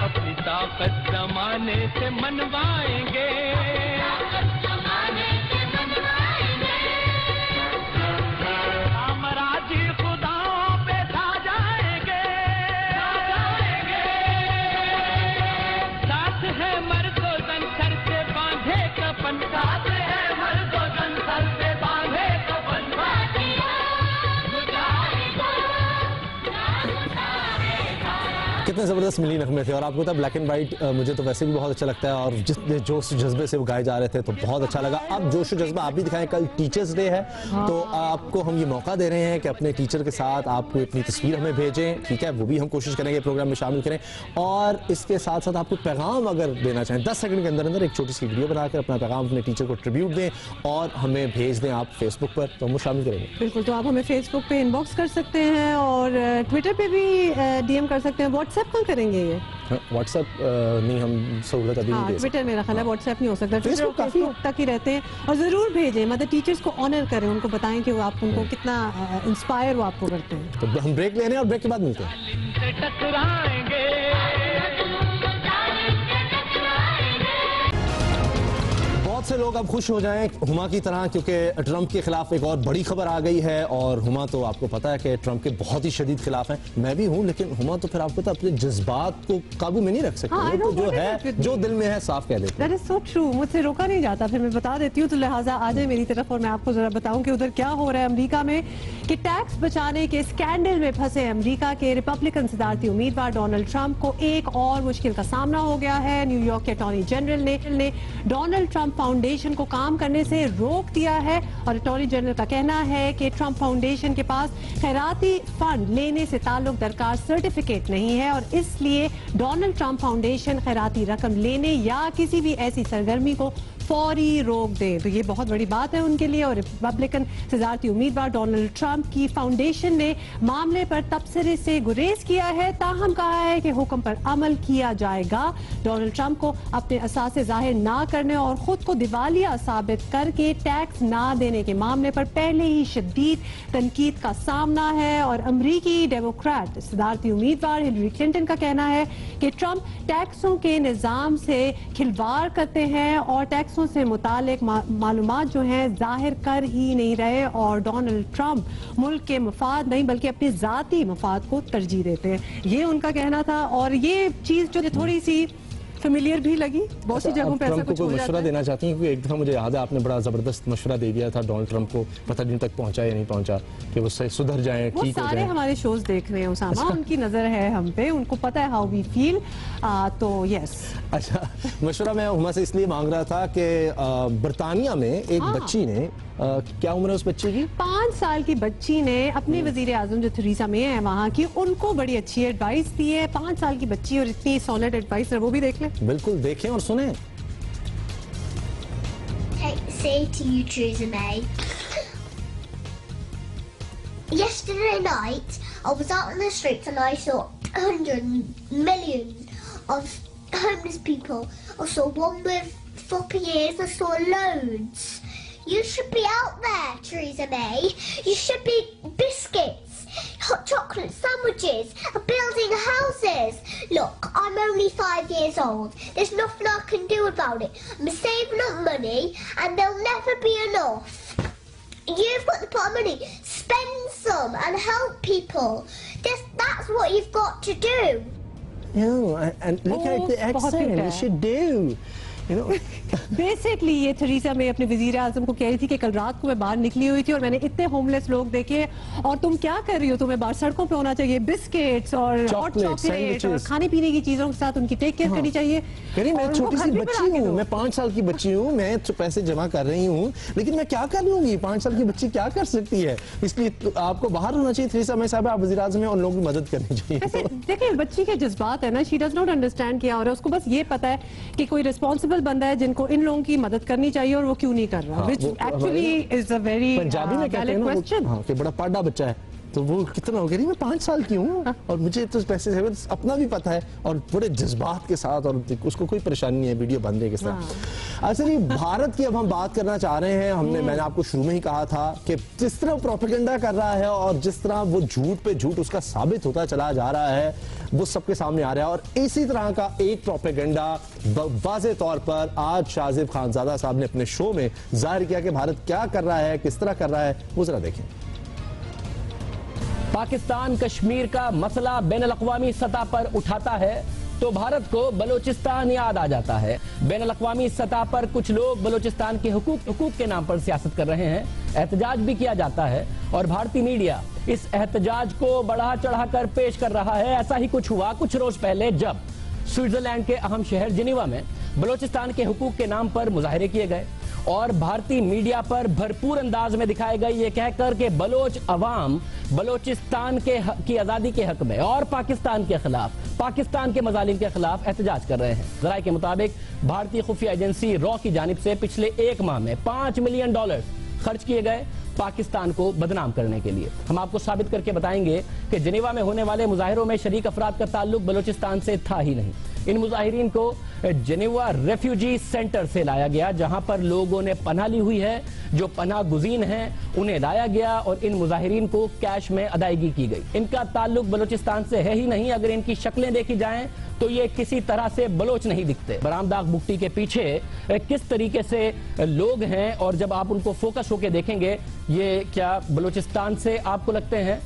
S4: अपनी ताकत जमाने से मनवाएंगे, साम्राज्य खुदाओं पे छा जाएंगे, साथ है मर्दो तन सर से बांधे कफन, साथ है मर्दो तन सर से बांधे कफन।
S2: कितने ज़बरदस्त मिली नगमे थे, और आपको पता ब्लैक एंड वाइट मुझे तो वैसे भी बहुत अच्छा लगता है, और जितने जोश जज्बे से वो गाए जा रहे थे तो बहुत अच्छा लगा। अब जोश जज्बा आप भी दिखाएं, कल टीचर्स डे है, तो आपको हम ये मौका दे रहे हैं कि अपने टीचर के साथ आप अपनी तस्वीर हमें भेजें, ठीक है, वो भी हम कोशिश करेंगे प्रोग्राम में शामिल करें। और इसके साथ साथ आपको पैगाम अगर देना चाहें 10 सेकंड के अंदर अंदर एक छोटी सी वीडियो बनाकर अपना पैगाम अपने टीचर को ट्रिब्यूट दें और हमें भेज दें आप फेसबुक पर, तो हम वो शामिल करेंगे।
S3: बिल्कुल, तो आप हमें फेसबुक पे इनबॉक्स कर सकते हैं और ट्विटर पे भी डीएम कर सकते हैं। व्हाट्सएप पर करेंगे ये?
S2: व्हाट्सएप नहीं, हम सहूलत अभी नहीं दे सकते।
S3: ट्विटर मेरा ख्याल है, व्हाट्सएप नहीं हो सकता, फेसबुक तक ही रहते हैं। और जरूर भेजें, मतलब टीचर्स को ऑनर करें, उनको बताएं कि वो आप उनको कितना इंस्पायर वो आपको करते हैं।
S2: तो हम ब्रेक ले रहे हैं और ब्रेक के बाद मिलते हैं। बहुत से लोग अब खुश हो जाएं हुमा की तरह, क्योंकि ट्रंप के खिलाफ एक और बड़ी खबर आ गई है, और हुमा तो आपको पता है कि ट्रंप के बहुत ही शदीद खिलाफ हैं, मैं भी हूं, लेकिन हुमा तो फिर आपको तो अपने जज्बात को काबू में नहीं रख सकते।
S3: हाँ,
S2: तो जो है, जो दिल में है साफ कह देते हैं।
S3: That is so true, मुझसे रोका नहीं जाता। फिर मैं बता देती हूँ, तो लिहाजा आ जाए मेरी तरफ और मैं आपको जरा बताऊं कि उधर क्या हो रहा है अमेरिका में, कि टैक्स बचाने के स्कैंडल में फंसे अमेरिका के रिपब्लिकन सदारती उम्मीदवार डोनाल्ड ट्रंप को एक और मुश्किल का सामना हो गया है। न्यूयॉर्क के अटॉर्नी जनरल ने डोनाल्ड ट्रंप फाउंडेशन को काम करने से रोक दिया है, और अटॉर्नी जनरल का कहना है कि ट्रंप फाउंडेशन के पास खैराती फंड लेने से ताल्लुक दरकार सर्टिफिकेट नहीं है, और इसलिए डोनाल्ड ट्रंप फाउंडेशन खैराती रकम लेने या किसी भी ऐसी सरगर्मी को फौरी रोक दे। तो ये बहुत बड़ी बात है उनके लिए। और रिपब्लिकन सदारती उम्मीदवार डोनाल्ड ट्रंप की फाउंडेशन ने मामले पर तबसरे से गुरेज किया है, ताहम कहा है कि हुक्म पर अमल किया जाएगा। डोनाल्ड ट्रंप को अपने असासे जाहिर ना करने और खुद को दिवालिया साबित करके टैक्स ना देने के मामले पर पहले ही शदीद तनकीद का सामना है। और अमरीकी डेमोक्रेट सदारती उम्मीदवार हिलरी क्लिंटन का कहना है कि ट्रंप टैक्सों के निजाम से खिलवाड़ करते हैं और टैक्सों से मुतालिक मालूमात जो हैं जाहिर कर ही नहीं रहे, और डोनाल्ड ट्रंप मुल्क के मफाद नहीं बल्कि अपने जाती मफाद को तरजीह देते हैं। ये उनका कहना था। और ये चीज जो थोड़ी सी फेमिलियर भी लगी, बहुत सी जगहों पे ऐसा कुछ हो जाता
S2: मशवरा
S3: है।
S2: देना चाहती हैं, क्योंकि एक दफा मुझे याद है आपने बड़ा जबरदस्त मशवरा दे दिया था डोनाल्ड ट्रंप को, पता नहीं तक पहुंचा या नहीं पहुंचा, कि वो सुधर जाएं,
S3: वो
S2: ठीक हो
S3: सारे
S2: जाएं।
S3: हमारे शोज देख रहे हैं उसामा, उनकी नजर है हम पे, उनको पता है हाउ वी फील, तो यस।
S2: अच्छा, मशवरा मैं हुमा से इसलिए मांग रहा था कि बरतानिया में एक बच्ची ने क्या उम्र है उस बच्ची की?
S3: 5 साल की बच्ची ने अपने वजीर आजम जो थेरेसा मे है वहाँ की, उनको बड़ी अच्छी एडवाइस दी है। 5 साल की बच्ची और इतनी सॉलिड एडवाइस, वो भी देख ले।
S2: बिल्कुल देखें और सुने।
S13: Say to you, Theresa May. Yesterday night, I was out on the streets and I saw hundreds, millions of homeless people. I saw one with floppy ears. I saw loads. You should be out there, Theresa May. You should be biscuits, hot chocolate sandwiches, building houses. Look, I'm only 5 years old. There's nothing I can do about it. I'm saving up money and there'll never be enough. You've got the pot of money. Spend some and help people. That's what you've got to do.
S2: Yeah, and look at the accent. You should do.
S3: Basically ये Theresa May अपने वजीर आजम को कह रही थी कि कल रात को मैं बाहर निकली हुई थी और मैंने इतने होमलेस लोग देखे, और तुम क्या कर रही हो, तुम्हें बाहर सड़कों पे होना चाहिए, बिस्किट्स और हॉट चॉकलेट और खाने पीने की चीजों के साथ उनकी टेक केयर करनी चाहिए।
S2: मैं छोटी सी बच्ची हूँ, मैं 5 साल की बच्ची हूँ, मैं पैसे जमा कर रही हूँ, लेकिन मैं क्या कर लूंगी? 5 साल की बच्ची क्या कर सकती है? इसलिए आपको बाहर होना चाहिए थेरेसा मे साहब, आप वजीर आजम में उन लोगों की मदद करनी चाहिए।
S3: देखिए बच्ची के जज्बात है ना, शी डज नॉट अंडरस्टैंड किया, और उसको बस ये पता है कि कोई रिस्पॉन्सिबल बंदा है जिनको इन लोगों की मदद करनी चाहिए और वो क्यों नहीं कर रहा, which actually is a very valid question।
S2: हाँ, कि बड़ा पाड़ा बच्चा है, तो वो कितना हो गया? मैं 5 साल की हूँ और मुझे तो पैसे अपना भी पता है, और बड़े जज्बात के साथ, और उसको कोई परेशानी नहीं है वीडियो बनने के साथ। अच्छा जी, भारत की अब हम बात करना चाह रहे हैं। मैंने आपको शुरू में ही कहा था कि जिस तरह प्रोपेगेंडा कर रहा है और जिस तरह वो झूठ पे झूठ उसका साबित होता चला जा रहा है, वो सबके सामने आ रहा है। और इसी तरह का एक प्रोपेगेंडा वाज़ेह तौर पर आज शाहज़ेब खानज़ादा साहब ने अपने शो में जाहिर किया कि भारत क्या कर रहा है, किस तरह कर रहा है, वो जरा देखें।
S14: पाकिस्तान कश्मीर का मसला बैनुल-अक़वामी सतह पर उठाता है तो भारत को बलोचिस्तान याद आ जाता है। बैनुल-अक़वामी सतह पर कुछ लोग बलोचिस्तान के हुकूक के नाम पर सियासत कर रहे हैं, एहतजाज भी किया जाता है और भारतीय मीडिया इस एहतजाज को बढ़ा चढ़ाकर पेश कर रहा है। ऐसा ही कुछ हुआ कुछ रोज पहले जब स्विट्जरलैंड के अहम शहर जिनेवा में बलोचिस्तान के हुकूक के नाम पर मुजाहरे किए गए और भारतीय मीडिया पर भरपूर अंदाज में दिखाए गए ये कहकर के बलोच अवाम बलोचिस्तान की आजादी के हक में और पाकिस्तान के खिलाफ, पाकिस्तान के मजालिम के खिलाफ एहतजाज कर रहे हैं। ज़राए के मुताबिक भारतीय खुफिया एजेंसी रॉ की जानिब से पिछले 1 माह में $5 मिलियन खर्च किए गए पाकिस्तान को बदनाम करने के लिए। हम आपको साबित करके बताएंगे कि जिनेवा में होने वाले मुजाहिरों में शरीक अफराद का ताल्लुक बलोचिस्तान से था ही नहीं। इन मुजाहिरीन को जिनेवा रेफ्यूजी सेंटर से लाया गया, जहां पर लोगों ने पनाह ली हुई है, जो पनाह गुज़ीन हैं उन्हें लाया गया और इन मुजाहिरीन को कैश में अदायगी की गई। इनका ताल्लुक बलोचिस्तान से है ही नहीं। अगर इनकी शक्लें देखी जाएं तो ये किसी तरह से बलोच नहीं दिखते। बरामदाग बुकटी के पीछे किस तरीके से लोग हैं और जब आप उनको फोकस होकर देखेंगे, ये क्या बलोचिस्तान से आपको लगते हैं?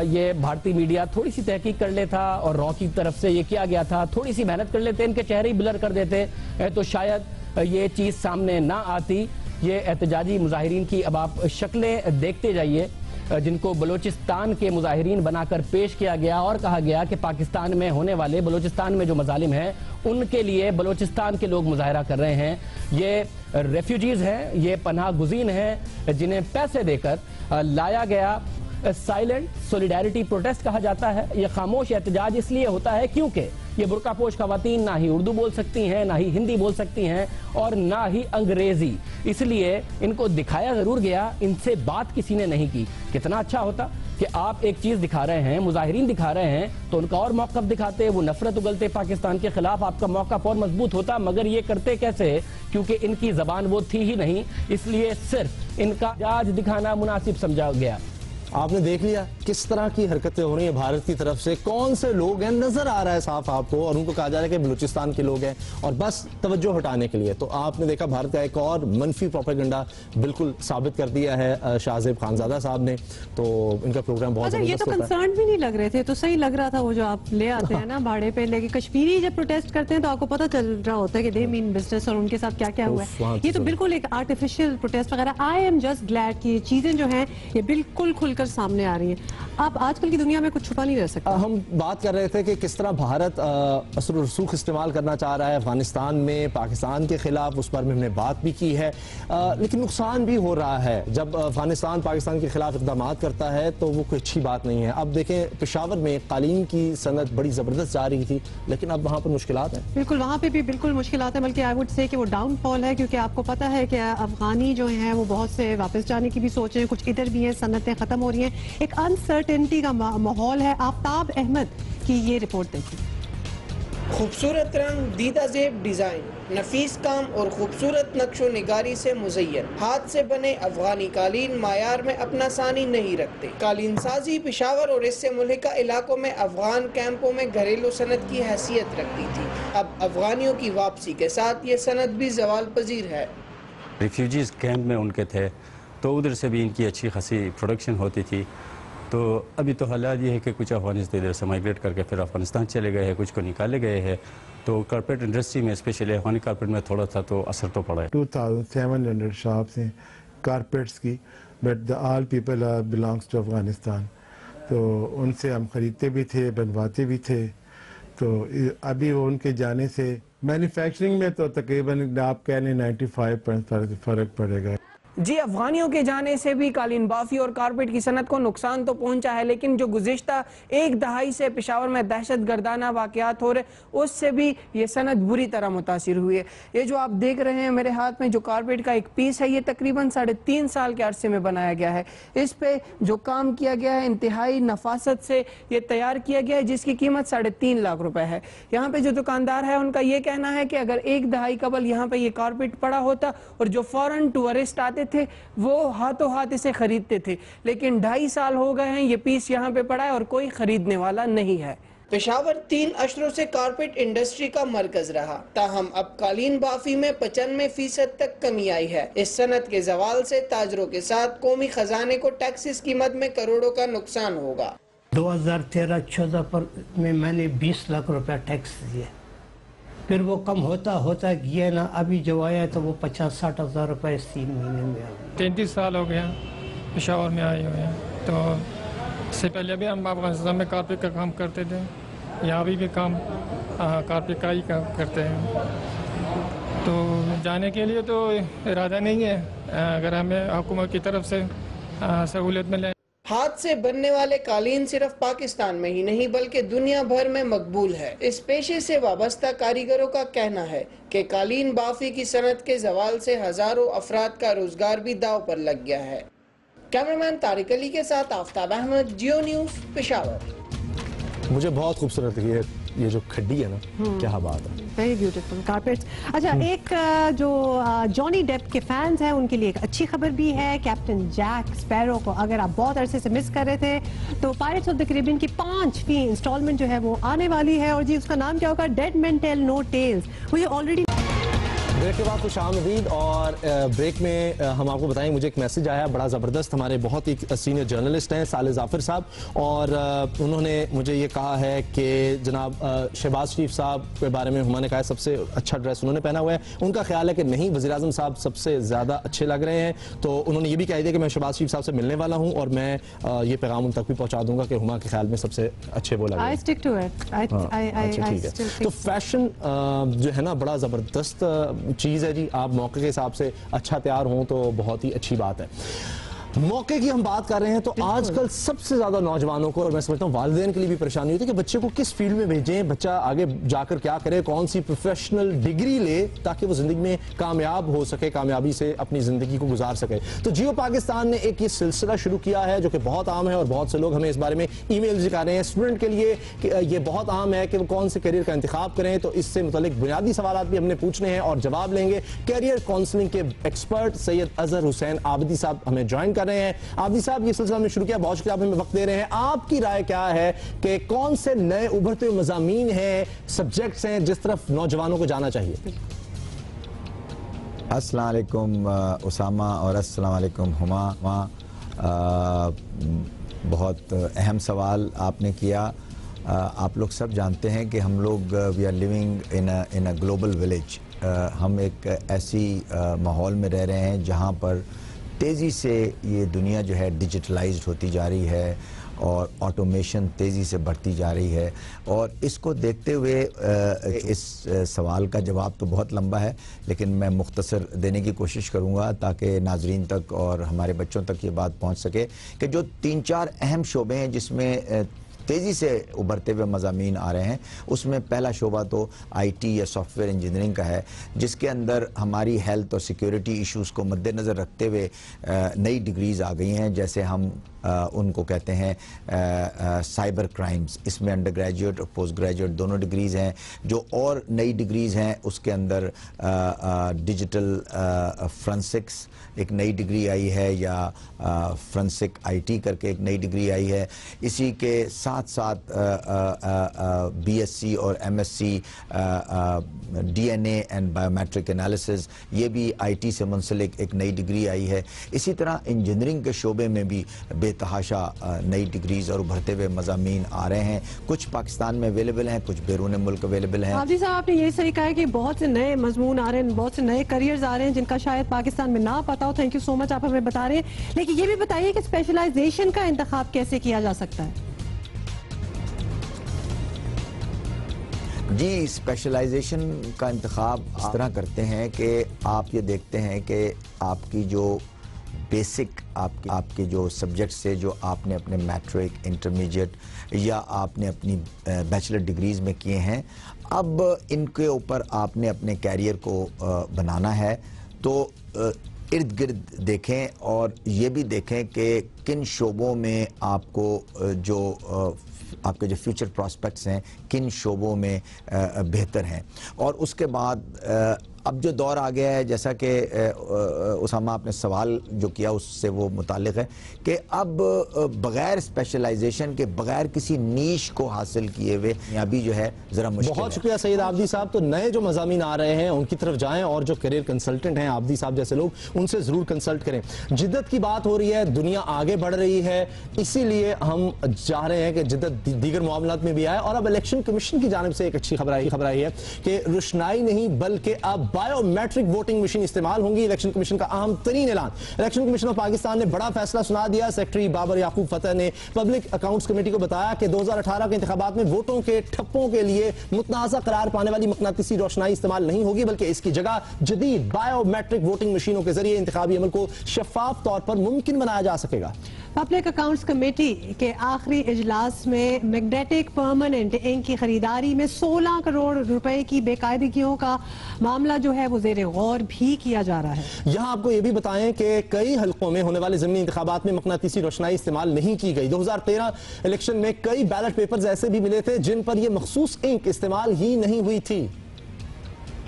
S14: ये भारतीय मीडिया थोड़ी सी तहकीक कर लेता और रॉ की तरफ से ये किया गया था, थोड़ी सी मेहनत कर लेते, इनके चेहरे ब्लर कर देते तो शायद ये चीज सामने ना आती। ये एहतजाजी मुजाहिरीन की अब आप शक्लें देखते जाइए, जिनको बलोचिस्तान के मुजाहिरीन बनाकर पेश किया गया और कहा गया कि पाकिस्तान में होने वाले बलोचिस्तान में जो मजालिम हैं उनके लिए बलोचिस्तान के लोग मुजाहरा कर रहे हैं। ये रेफ्यूजीज हैं, ये पनाह गुज़ीन हैं जिन्हें पैसे देकर लाया गया। साइलेंट सोलिडारिटी प्रोटेस्ट कहा जाता है। यह खामोश एहतजाज इसलिए होता है क्योंकि ये बुर्कापोश खवातीन ना ही उर्दू बोल सकती हैं, ना ही हिंदी बोल सकती हैं और ना ही अंग्रेजी, इसलिए इनको दिखाया जरूर गया, इनसे बात किसी ने नहीं की। कितना अच्छा होता कि आप एक चीज दिखा रहे हैं, मुजाहिरीन दिखा रहे हैं तो उनका और मौक़िफ़ दिखाते, वो नफरत उगलते पाकिस्तान के खिलाफ, आपका मौक़िफ़ और मजबूत होता। मगर ये करते कैसे? क्योंकि इनकी जबान वो थी ही नहीं, इसलिए सिर्फ इनका एहतजाज दिखाना मुनासिब समझा गया।
S2: आपने देख लिया किस तरह की हरकतें हो रही हैं भारत की तरफ से, कौन से लोग हैं नजर आ रहा है साफ आपको, और उनको कहा जा रहा है कि बलूचिस्तान के लोग हैं और बस तवज्जो हटाने के लिए। तो आपने देखा भारत का एक और मनफी प्रोपेगेंडा बिल्कुल साबित कर दिया है शाहजेब खानजादा साहब ने। तो इनका प्रोग्राम बहुत
S3: ये तो कंसर्न भी नहीं लग रहे थे, तो सही लग रहा था वो जो आप ले आते हैं ना भाड़े पे, लेकिन कश्मीरी जब प्रोटेस्ट करते हैं तो आपको पता चल रहा होता है कि दे मीन बिजनेस और उनके साथ क्या क्या हुआ है। ये तो बिल्कुल एक आर्टिफिशियल प्रोटेस्ट वगैरह। आई एम जस्ट ग्लैड कि चीजें जो हैं ये बिल्कुल खुलकर सामने आ रही हैं। आप आजकल की दुनिया में कुछ छुपा नहीं रह सकते।
S2: हम बात कर रहे थे कि किस तरह भारत असर और रसूख इस्तेमाल करना चाह रहा है अफगानिस्तान में पाकिस्तान के खिलाफ, उस पर हमने बात भी की है, लेकिन नुकसान भी हो रहा है। जब अफगानिस्तान पाकिस्तान के खिलाफ इक़दाम करता है तो वो कोई अच्छी बात नहीं है। अब देखें पेशावर में कालीन की सनत बड़ी जबरदस्त जा रही थी, लेकिन अब वहाँ पर मुश्किलात हैं।
S3: बिल्कुल, वहाँ पे भी बिल्कुल मुश्किलात है, बल्कि आई वुड से कि वो डाउनफॉल है, क्योंकि आपको पता है कि अफगानी जो हैं वो बहुत से वापस जाने की भी सोच रहे हैं, कुछ इधर भी हैं, सनतें खत्म हो रही हैं, एक अनसर्टेनिटी का माहौल है। आफ्ताब अहमद की ये रिपोर्ट देखिए।
S15: खूबसूरत रंग, दीदा जेब डिजाइन, नफीस काम और खूबसूरत नक्शो निगारी से मुज़य्यन हाथ से बने अफगानी कालीन मायार में अपना सानी नहीं रखते। कालीन साजी पेशावर और इससे मुल्हिका इलाकों में अफगान कैंपों में घरेलू सनत की हैसियत रखती थी। अब अफगानियों की वापसी के साथ ये सनत भी ज़वाल पजीर है।
S16: रिफ्यूजीज कैंप में उनके थे तो उधर से भी इनकी अच्छी खासी प्रोडक्शन होती थी। तो अभी तो हालात ये है कि कुछ अफगानिस्तान इधर से माइग्रेट करके फिर अफगानिस्तान चले गए हैं, कुछ को निकाले गए हैं। तो कारपेट इंडस्ट्री में स्पेशली अफगानी कारपेट में थोड़ा सा तो असर तो पड़ा है।
S17: 2700 शॉप्स हैं कारपेट्स की, but all people belongs to Afghanistan. तो उनसे हम ख़रीदते भी थे, बनवाते भी थे। तो अभी वो उनके जाने से मैन्युफैक्चरिंग में तो तकरीबन आप कह लें 95% फ़र्क पड़ेगा।
S15: जी, अफगानियों के जाने से भी कालीन बाफी और कारपेट की सनत को नुकसान तो पहुंचा है, लेकिन जो गुज़िश्ता एक दहाई से पेशावर में दहशत गर्दाना वाक़यात हो रहे उससे भी ये सनत बुरी तरह मुतासिर हुई है। ये जो आप देख रहे हैं मेरे हाथ में जो कारपेट का एक पीस है, ये तकरीबन 3.5 साल के अरसे में बनाया गया है। इस पे जो काम किया गया है इंतहाई नफासत से ये तैयार किया गया है, जिसकी कीमत 3.5 लाख रुपए है। यहाँ पे जो दुकानदार है उनका ये कहना है कि अगर एक दहाई कबल यहाँ पे ये कारपेट पड़ा होता और जो फौरन टूरिस्ट आते थे वो हाथों हाथ इसे खरीदते थे, लेकिन 2.5 साल हो गए हैं ये पीस यहाँ पे पड़ा है और कोई खरीदने वाला नहीं है। पेशावर 3 अशरों से कारपेट इंडस्ट्री का मरकज रहा, ताहम अब कालीन बाफी में 95% तक कमी आई है। इस सनत के जवाल से ताजरों के साथ कौमी खजाने को टैक्सेस कीमत में करोड़ों का नुकसान होगा।
S18: 2013-14 पर में मैंने 20 लाख रुपया टैक्स दिए, फिर वो कम होता होता गया ना, अभी जो आया तो वो 50-60 हज़ार रुपये 3 महीने में आ गया।
S19: 33 साल हो गया पेशावर में आए हुए हैं। तो इससे पहले भी हम अफगानिस्तान में कारपेट का काम करते थे, यहाँ भी काम कारपेट का ही काम करते हैं। तो जाने के लिए तो इरादा नहीं है, अगर हमें हुकूमत की तरफ से सहूलियत मिले।
S15: हाथ से बनने वाले कालीन सिर्फ पाकिस्तान में ही नहीं बल्कि दुनिया भर में मकबूल है। इस पेशे से वाबस्ता कारीगरों का कहना है कि कालीन बाफी की सनत के जवाल से हजारों अफराद का रोजगार भी दाव पर लग गया है। कैमरामैन तारिक अली के साथ आफ्ताब अहमद, जियो न्यूज़, पेशावर।
S2: मुझे बहुत खूबसूरत लगी है ये जो खड्डी है ना, क्या बात है,
S3: वेरी ब्यूटीफुल कारपेट्स। अच्छा, एक जो जॉनी डेप के फैंस हैं उनके लिए एक अच्छी खबर भी है। कैप्टन जैक स्पैरो को अगर आप बहुत अरसे से मिस कर रहे थे तो पायरेट्स ऑफ द कैरिबियन की 5वीं इंस्टॉलमेंट जो है वो आने वाली है, और जी उसका नाम क्या होगा, dead man tell no tales. वो ये ऑलरेडी
S2: ब्रेक के बाद खुश आमदीद। और ब्रेक में हम आपको बताएं मुझे एक मैसेज आया बड़ा ज़बरदस्त। हमारे बहुत ही सीनियर जर्नलिस्ट हैं साले जाफर साहब, और उन्होंने मुझे ये कहा है कि जनाब शहबाज शरीफ साहब के बारे में उन्होंने कहा सबसे अच्छा ड्रेस उन्होंने पहना हुआ है। उनका ख्याल है कि नहीं, वज़ीर आज़म साहब सबसे ज़्यादा अच्छे लग रहे हैं। तो उन्होंने ये भी कह दिया कि मैं शहबाज शरीफ साहब से मिलने वाला हूँ और मैं ये पैगाम उन तक भी पहुँचा दूंगा कि हुमा के ख्याल में सबसे अच्छे वो लग रहे हैं। ठीक है। तो फैशन जो है ना बड़ा ज़बरदस्त चीज़ है जी। आप मौके के हिसाब से अच्छा तैयार हों तो बहुत ही अच्छी बात है। मौके की हम बात कर रहे हैं तो आजकल सबसे ज्यादा नौजवानों को, और मैं समझता हूँ वालिदैन के लिए भी परेशानी होती है कि बच्चे को किस फील्ड में भेजें, बच्चा आगे जाकर क्या करे, कौन सी प्रोफेशनल डिग्री ले ताकि वो जिंदगी में कामयाब हो सके, कामयाबी से अपनी जिंदगी को गुजार सके। तो जियो पाकिस्तान ने एक ये सिलसिला शुरू किया है जो कि बहुत आम है और बहुत से लोग हमें इस बारे में ईमेल दिखा रहे हैं स्टूडेंट के लिए कि ये बहुत आम है कि वो कौन से करियर का इंतखाब करें। तो इससे मुतालिक बुनियादी सवाल भी हमने पूछने हैं और जवाब लेंगे। कैरियर काउंसलिंग के एक्सपर्ट सैयद अजहर हुसैन आबदी साहब हमें ज्वाइन कर रहे हैं। आबिदी साहब, ये सिलसिला में शुरू किया, बहुत शुक्रिया, आप हमें वक्त दे रहे हैं। आपकी राय क्या है कि कौन से नए उभरते हुए मज़ामीन हैं, सब्जेक्ट्स हैं जिस तरफ नौजवानों को जाना चाहिए?
S20: अस्सलाम वालेकुम उसामा और अस्सलाम वालेकुम हुमा। बहुत अहम सवाल आपने किया। आप लोग सब जानते हैं कि हम लोग we are living in a global village. हम एक ऐसी माहौल में रह रहे हैं जहां पर तेज़ी से ये दुनिया जो है डिजिटलाइज्ड होती जा रही है और ऑटोमेशन तेज़ी से बढ़ती जा रही है। और इसको देखते हुए इस सवाल का जवाब तो बहुत लंबा है, लेकिन मैं मुख्तसर देने की कोशिश करूँगा ताकि नाजरीन तक और हमारे बच्चों तक ये बात पहुँच सके कि जो 3-4 अहम शोबे हैं जिसमें तेज़ी से उभरते हुए मज़ामीन आ रहे हैं, उसमें पहला शोबा तो आईटी या सॉफ्टवेयर इंजीनियरिंग का है, जिसके अंदर हमारी हेल्थ और सिक्योरिटी इश्यूज़ को मद्देनज़र रखते हुए नई डिग्रीज़ आ गई हैं, जैसे हम उनको कहते हैं साइबर क्राइम्स। इसमें अंडर ग्रेजुएट और पोस्ट ग्रेजुएट दोनों डिग्रीज़ हैं। जो और नई डिग्रीज़ हैं उसके अंदर डिजिटल फ्रेंसिक्स एक नई डिग्री आई है, या फ्रेंसिक आईटी करके एक नई डिग्री आई है। इसी के साथ साथ बीएससी और MSc DNA and biometric analysis, ये भी आईटी से मुंसलिक एक नई डिग्री आई है। इसी तरह इंजीनियरिंग के शोबे में भी बेतहाशा नई डिग्रीज और उभरते हुए मज़ामीन आ रहे हैं। कुछ पाकिस्तान में अवेलेबल हैं, कुछ बैरून मुल्क अवेलेबल हैं।
S3: आबिदी साहब, आपने ये सही कहा है कि बहुत से नए मजमून आ रहे हैं, बहुत से नए करियर्स आ रहे हैं जिनका शायद पाकिस्तान में ना पता हो। थैंक यू सो मच, आप हमें बता रहे हैं। लेकिन ये भी बताइए कि स्पेशलाइजेशन का इंतखाब कैसे किया जा सकता है?
S20: जी, स्पेशलाइजेशन का इंतखाब इस तरह करते हैं कि आप ये देखते हैं कि आपकी जो बेसिक आपके जो सब्जेक्ट्स से जो आपने अपने मैट्रिक, इंटरमीडिएट या आपने अपनी बैचलर डिग्रीज़ में किए हैं, अब इनके ऊपर आपने अपने कैरियर को बनाना है। तो इर्द गिर्द देखें और ये भी देखें कि किन शोबों में आपके जो फ्यूचर प्रॉस्पेक्ट्स हैं किन शोबों में बेहतर हैं। और उसके बाद अब जो दौर आ गया है, जैसा कि उसामा आपने सवाल जो किया उससे वो मुतालिक है कि अब बगैर स्पेशलाइजेशन के, बगैर किसी नीश को हासिल किए हुए अभी जो है ज़रा मुश्किल है।
S2: बहुत शुक्रिया सैयद आबिदी साहब। तो नए जो मज़ामीन आ रहे हैं उनकी तरफ जाएं और जो करियर कंसल्टेंट हैं आबिदी साहब जैसे लोग, उनसे ज़रूर कंसल्ट करें। जिद्दत की बात हो रही है, दुनिया आगे बढ़ रही है, इसीलिए हम चाह रहे हैं कि जिद्दत दीगर मामलात में भी आए। और अब इलेक्शन कमीशन की जानिब से एक अच्छी खबर आई है कि रोशनाई नहीं बल्कि अब बायोमेट्रिक वोटिंग मशीन इस्तेमाल होंगी। इलेक्शन कमीशन का अहम तरीन ऐलान। इलेक्शन कमीशन ऑफ पाकिस्तान ने बड़ा फैसला सुना दिया। सेक्रेटरी बाबर याकूब फतह ने पब्लिक अकाउंट्स कमेटी को बताया कि 2018 के इंतखाबात में वोटों के ठप्पों के लिए मुतनाज़ा करार पाने वाली मकनातीसी रोशनाई इस्तेमाल नहीं होगी, बल्कि इसकी जगह जदीद बायोमेट्रिक वोटिंग मशीनों के जरिए इंतखाबी अमल को शफाफ तौर पर मुमकिन बनाया जा सकेगा।
S3: पब्लिक अकाउंट्स कमेटी के आखिरी इजलास में मैग्नेटिक परमानेंट इंक की खरीदारी में 16 करोड़ रुपए की बेकायदगियों का मामला जो है वो ज़ेरे गौर भी किया जा रहा है।
S2: यहाँ आपको ये भी बताएं कि कई हल्कों में होने वाले ज़मीनी इंतखाबात में मकनातीसी रोशनाई इस्तेमाल नहीं की गई। 2013 इलेक्शन में कई बैलेट पेपर्स ऐसे भी मिले थे जिन पर यह मखसूस इंक इस्तेमाल ही नहीं हुई थी।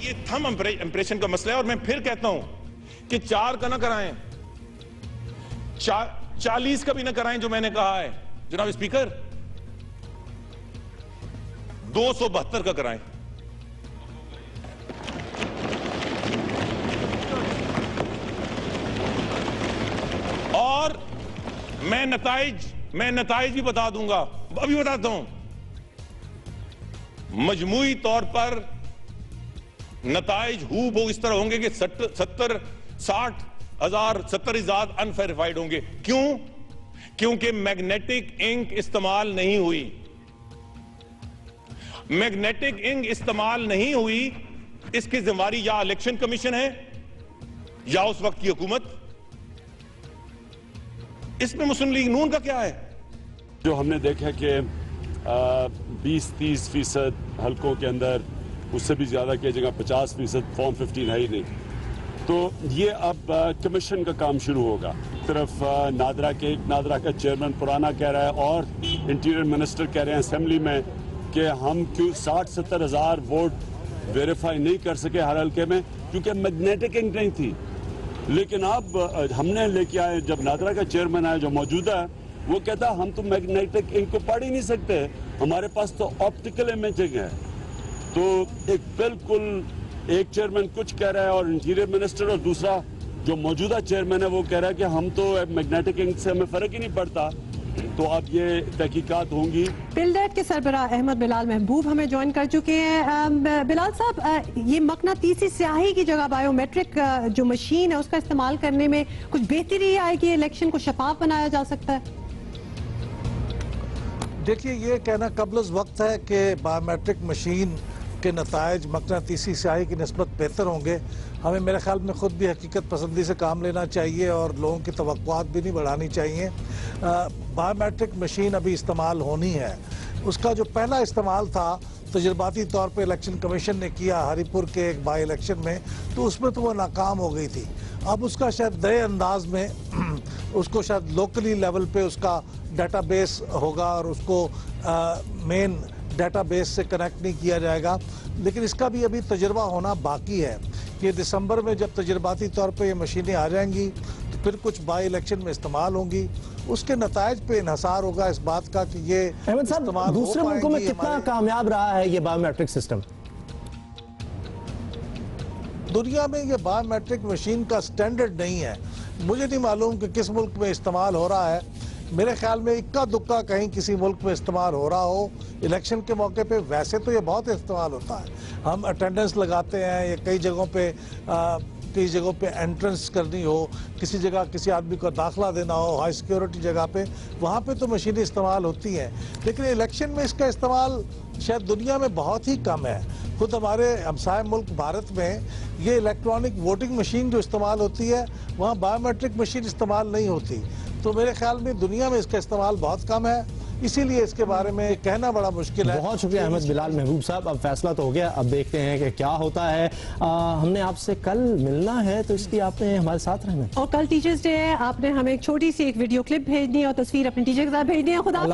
S21: ये थंब इंप्रेशन का मसला है और मैं फिर कहता हूं कि 4 का ना कराएं, 40 का भी ना कराएं जो मैंने कहा है जनाब स्पीकर, 272 का कराएं। और मैं नताइज भी बता दूंगा, अभी बताता हूं। मजमूई तौर पर नताइज हूब इस तरह होंगे कि 70,000 अनवेरिफाइड होंगे। क्यों? क्योंकि मैग्नेटिक इंक इस्तेमाल नहीं हुई। मैग्नेटिक इंक इस्तेमाल नहीं हुई, इसकी जिम्मेदारी या इलेक्शन कमीशन है या उस वक्त की हुकूमत। इसमें मुस्लिम लीग नून का क्या है?
S22: जो हमने देखा कि 20-30% हलकों के अंदर, उससे भी ज्यादा की जगह 50% फॉर्म 15 है ही नहीं। तो ये अब कमीशन का काम शुरू होगा। तरफ नादरा का चेयरमैन पुराना कह रहा है और इंटीरियर मिनिस्टर कह रहे हैं असेंबली में कि हम क्यों 60-70 हज़ार वोट वेरीफाई नहीं कर सके हर हल्के में, क्योंकि मैग्नेटिक इंक नहीं थी। लेकिन अब हमने लेके आए, जब नादरा का चेयरमैन आया जो मौजूदा है, वो कहता है हम तो मैग्नेटिक इंक को पढ़ ही नहीं सकते, हमारे पास तो ऑप्टिकल इमेजिंग है। तो एक बिल्कुल एक चेयरमैन कुछ कह रहा है और इंटीरियर मिनिस्टर और दूसरा जो मौजूदा चेयरमैन है वो कह रहा है कि हम तो मैग्नेटिक इंक से हमें फर्क ही नहीं पड़ता। तो अब ये तहकीकात होंगी।
S3: पिलडेट के सरबराह अहमद बिलाल महबूब हमें ज्वाइन कर चुके हैं। बिलाल साहब, ये मकनातीसी स्याही की जगह बायोमेट्रिक जो मशीन है उसका इस्तेमाल करने में कुछ बेहतरी आएगी, इलेक्शन को शफाफ बनाया जा सकता है?
S1: देखिए, ये कहना कबल वक्त है कि बायोमेट्रिक मशीन के नतायज मकनातीसी स्याही की निस्बत बेहतर होंगे। हमें मेरे ख्याल में खुद भी हकीकत पसंदी से काम लेना चाहिए और लोगों की तवक्कुआत भी नहीं बढ़ानी चाहिए। बायोमेट्रिक मशीन अभी इस्तेमाल होनी है। उसका जो पहला इस्तेमाल था तजुर्बाती तौर पे इलेक्शन कमीशन ने किया हरीपुर के एक बाई इलेक्शन में, तो उसमें तो वो नाकाम हो गई थी। अब उसका शायद नए अंदाज में उसको शायद लोकली लेवल पे उसका डाटाबेस होगा और उसको मेन डाटाबेस से कनेक्ट नहीं किया जाएगा। लेकिन इसका भी अभी तजुर्बा होना बाकी है कि दिसंबर में जब तजुर्बाती तौर पे ये मशीनें आ जाएंगी तो फिर कुछ बाई इलेक्शन में इस्तेमाल होंगी, उसके नतायज पे इन्हसार होगा इस बात का कि ये
S2: अहमद साहब, दूसरे मुल्कों में कितना कामयाब रहा है ये बायोमेट्रिक सिस्टम?
S1: दुनिया में ये बायोमेट्रिक मशीन का स्टैंडर्ड नहीं है। मुझे नहीं मालूम कि किस मुल्क में इस्तेमाल हो रहा है। मेरे ख्याल में इक्का दुक्का कहीं किसी मुल्क में इस्तेमाल हो रहा हो इलेक्शन के मौके पे। वैसे तो ये बहुत इस्तेमाल होता है, हम अटेंडेंस लगाते हैं, ये कई जगहों पे एंट्रेंस करनी हो, किसी जगह किसी आदमी को दाखिला देना हो हाई सिक्योरिटी जगह पे, वहाँ पे तो मशीनें इस्तेमाल होती हैं। लेकिन इलेक्शन में इसका इस्तेमाल शायद दुनिया में बहुत ही कम है। खुद हमारे हमसाय मुल्क भारत में ये इलेक्ट्रॉनिक वोटिंग मशीन जो इस्तेमाल होती है, वहाँ बायोमेट्रिक मशीन इस्तेमाल नहीं होती। तो मेरे ख्याल में दुनिया में इसका इस्तेमाल बहुत कम है, इसीलिए इसके बारे में कहना बड़ा मुश्किल है।
S2: बहुत शुक्रिया अहमद बिलाल महबूब साहब। अब फैसला तो हो गया, अब देखते हैं कि क्या होता है। हमने आपसे कल मिलना है तो इसलिए आपने हमारे साथ रहना है।
S3: और कल टीचर्स डे है, आपने हमें एक छोटी सी एक वीडियो क्लिप भेजनी है और तस्वीर अपने टीचर के साथ भेजनी है। खुदा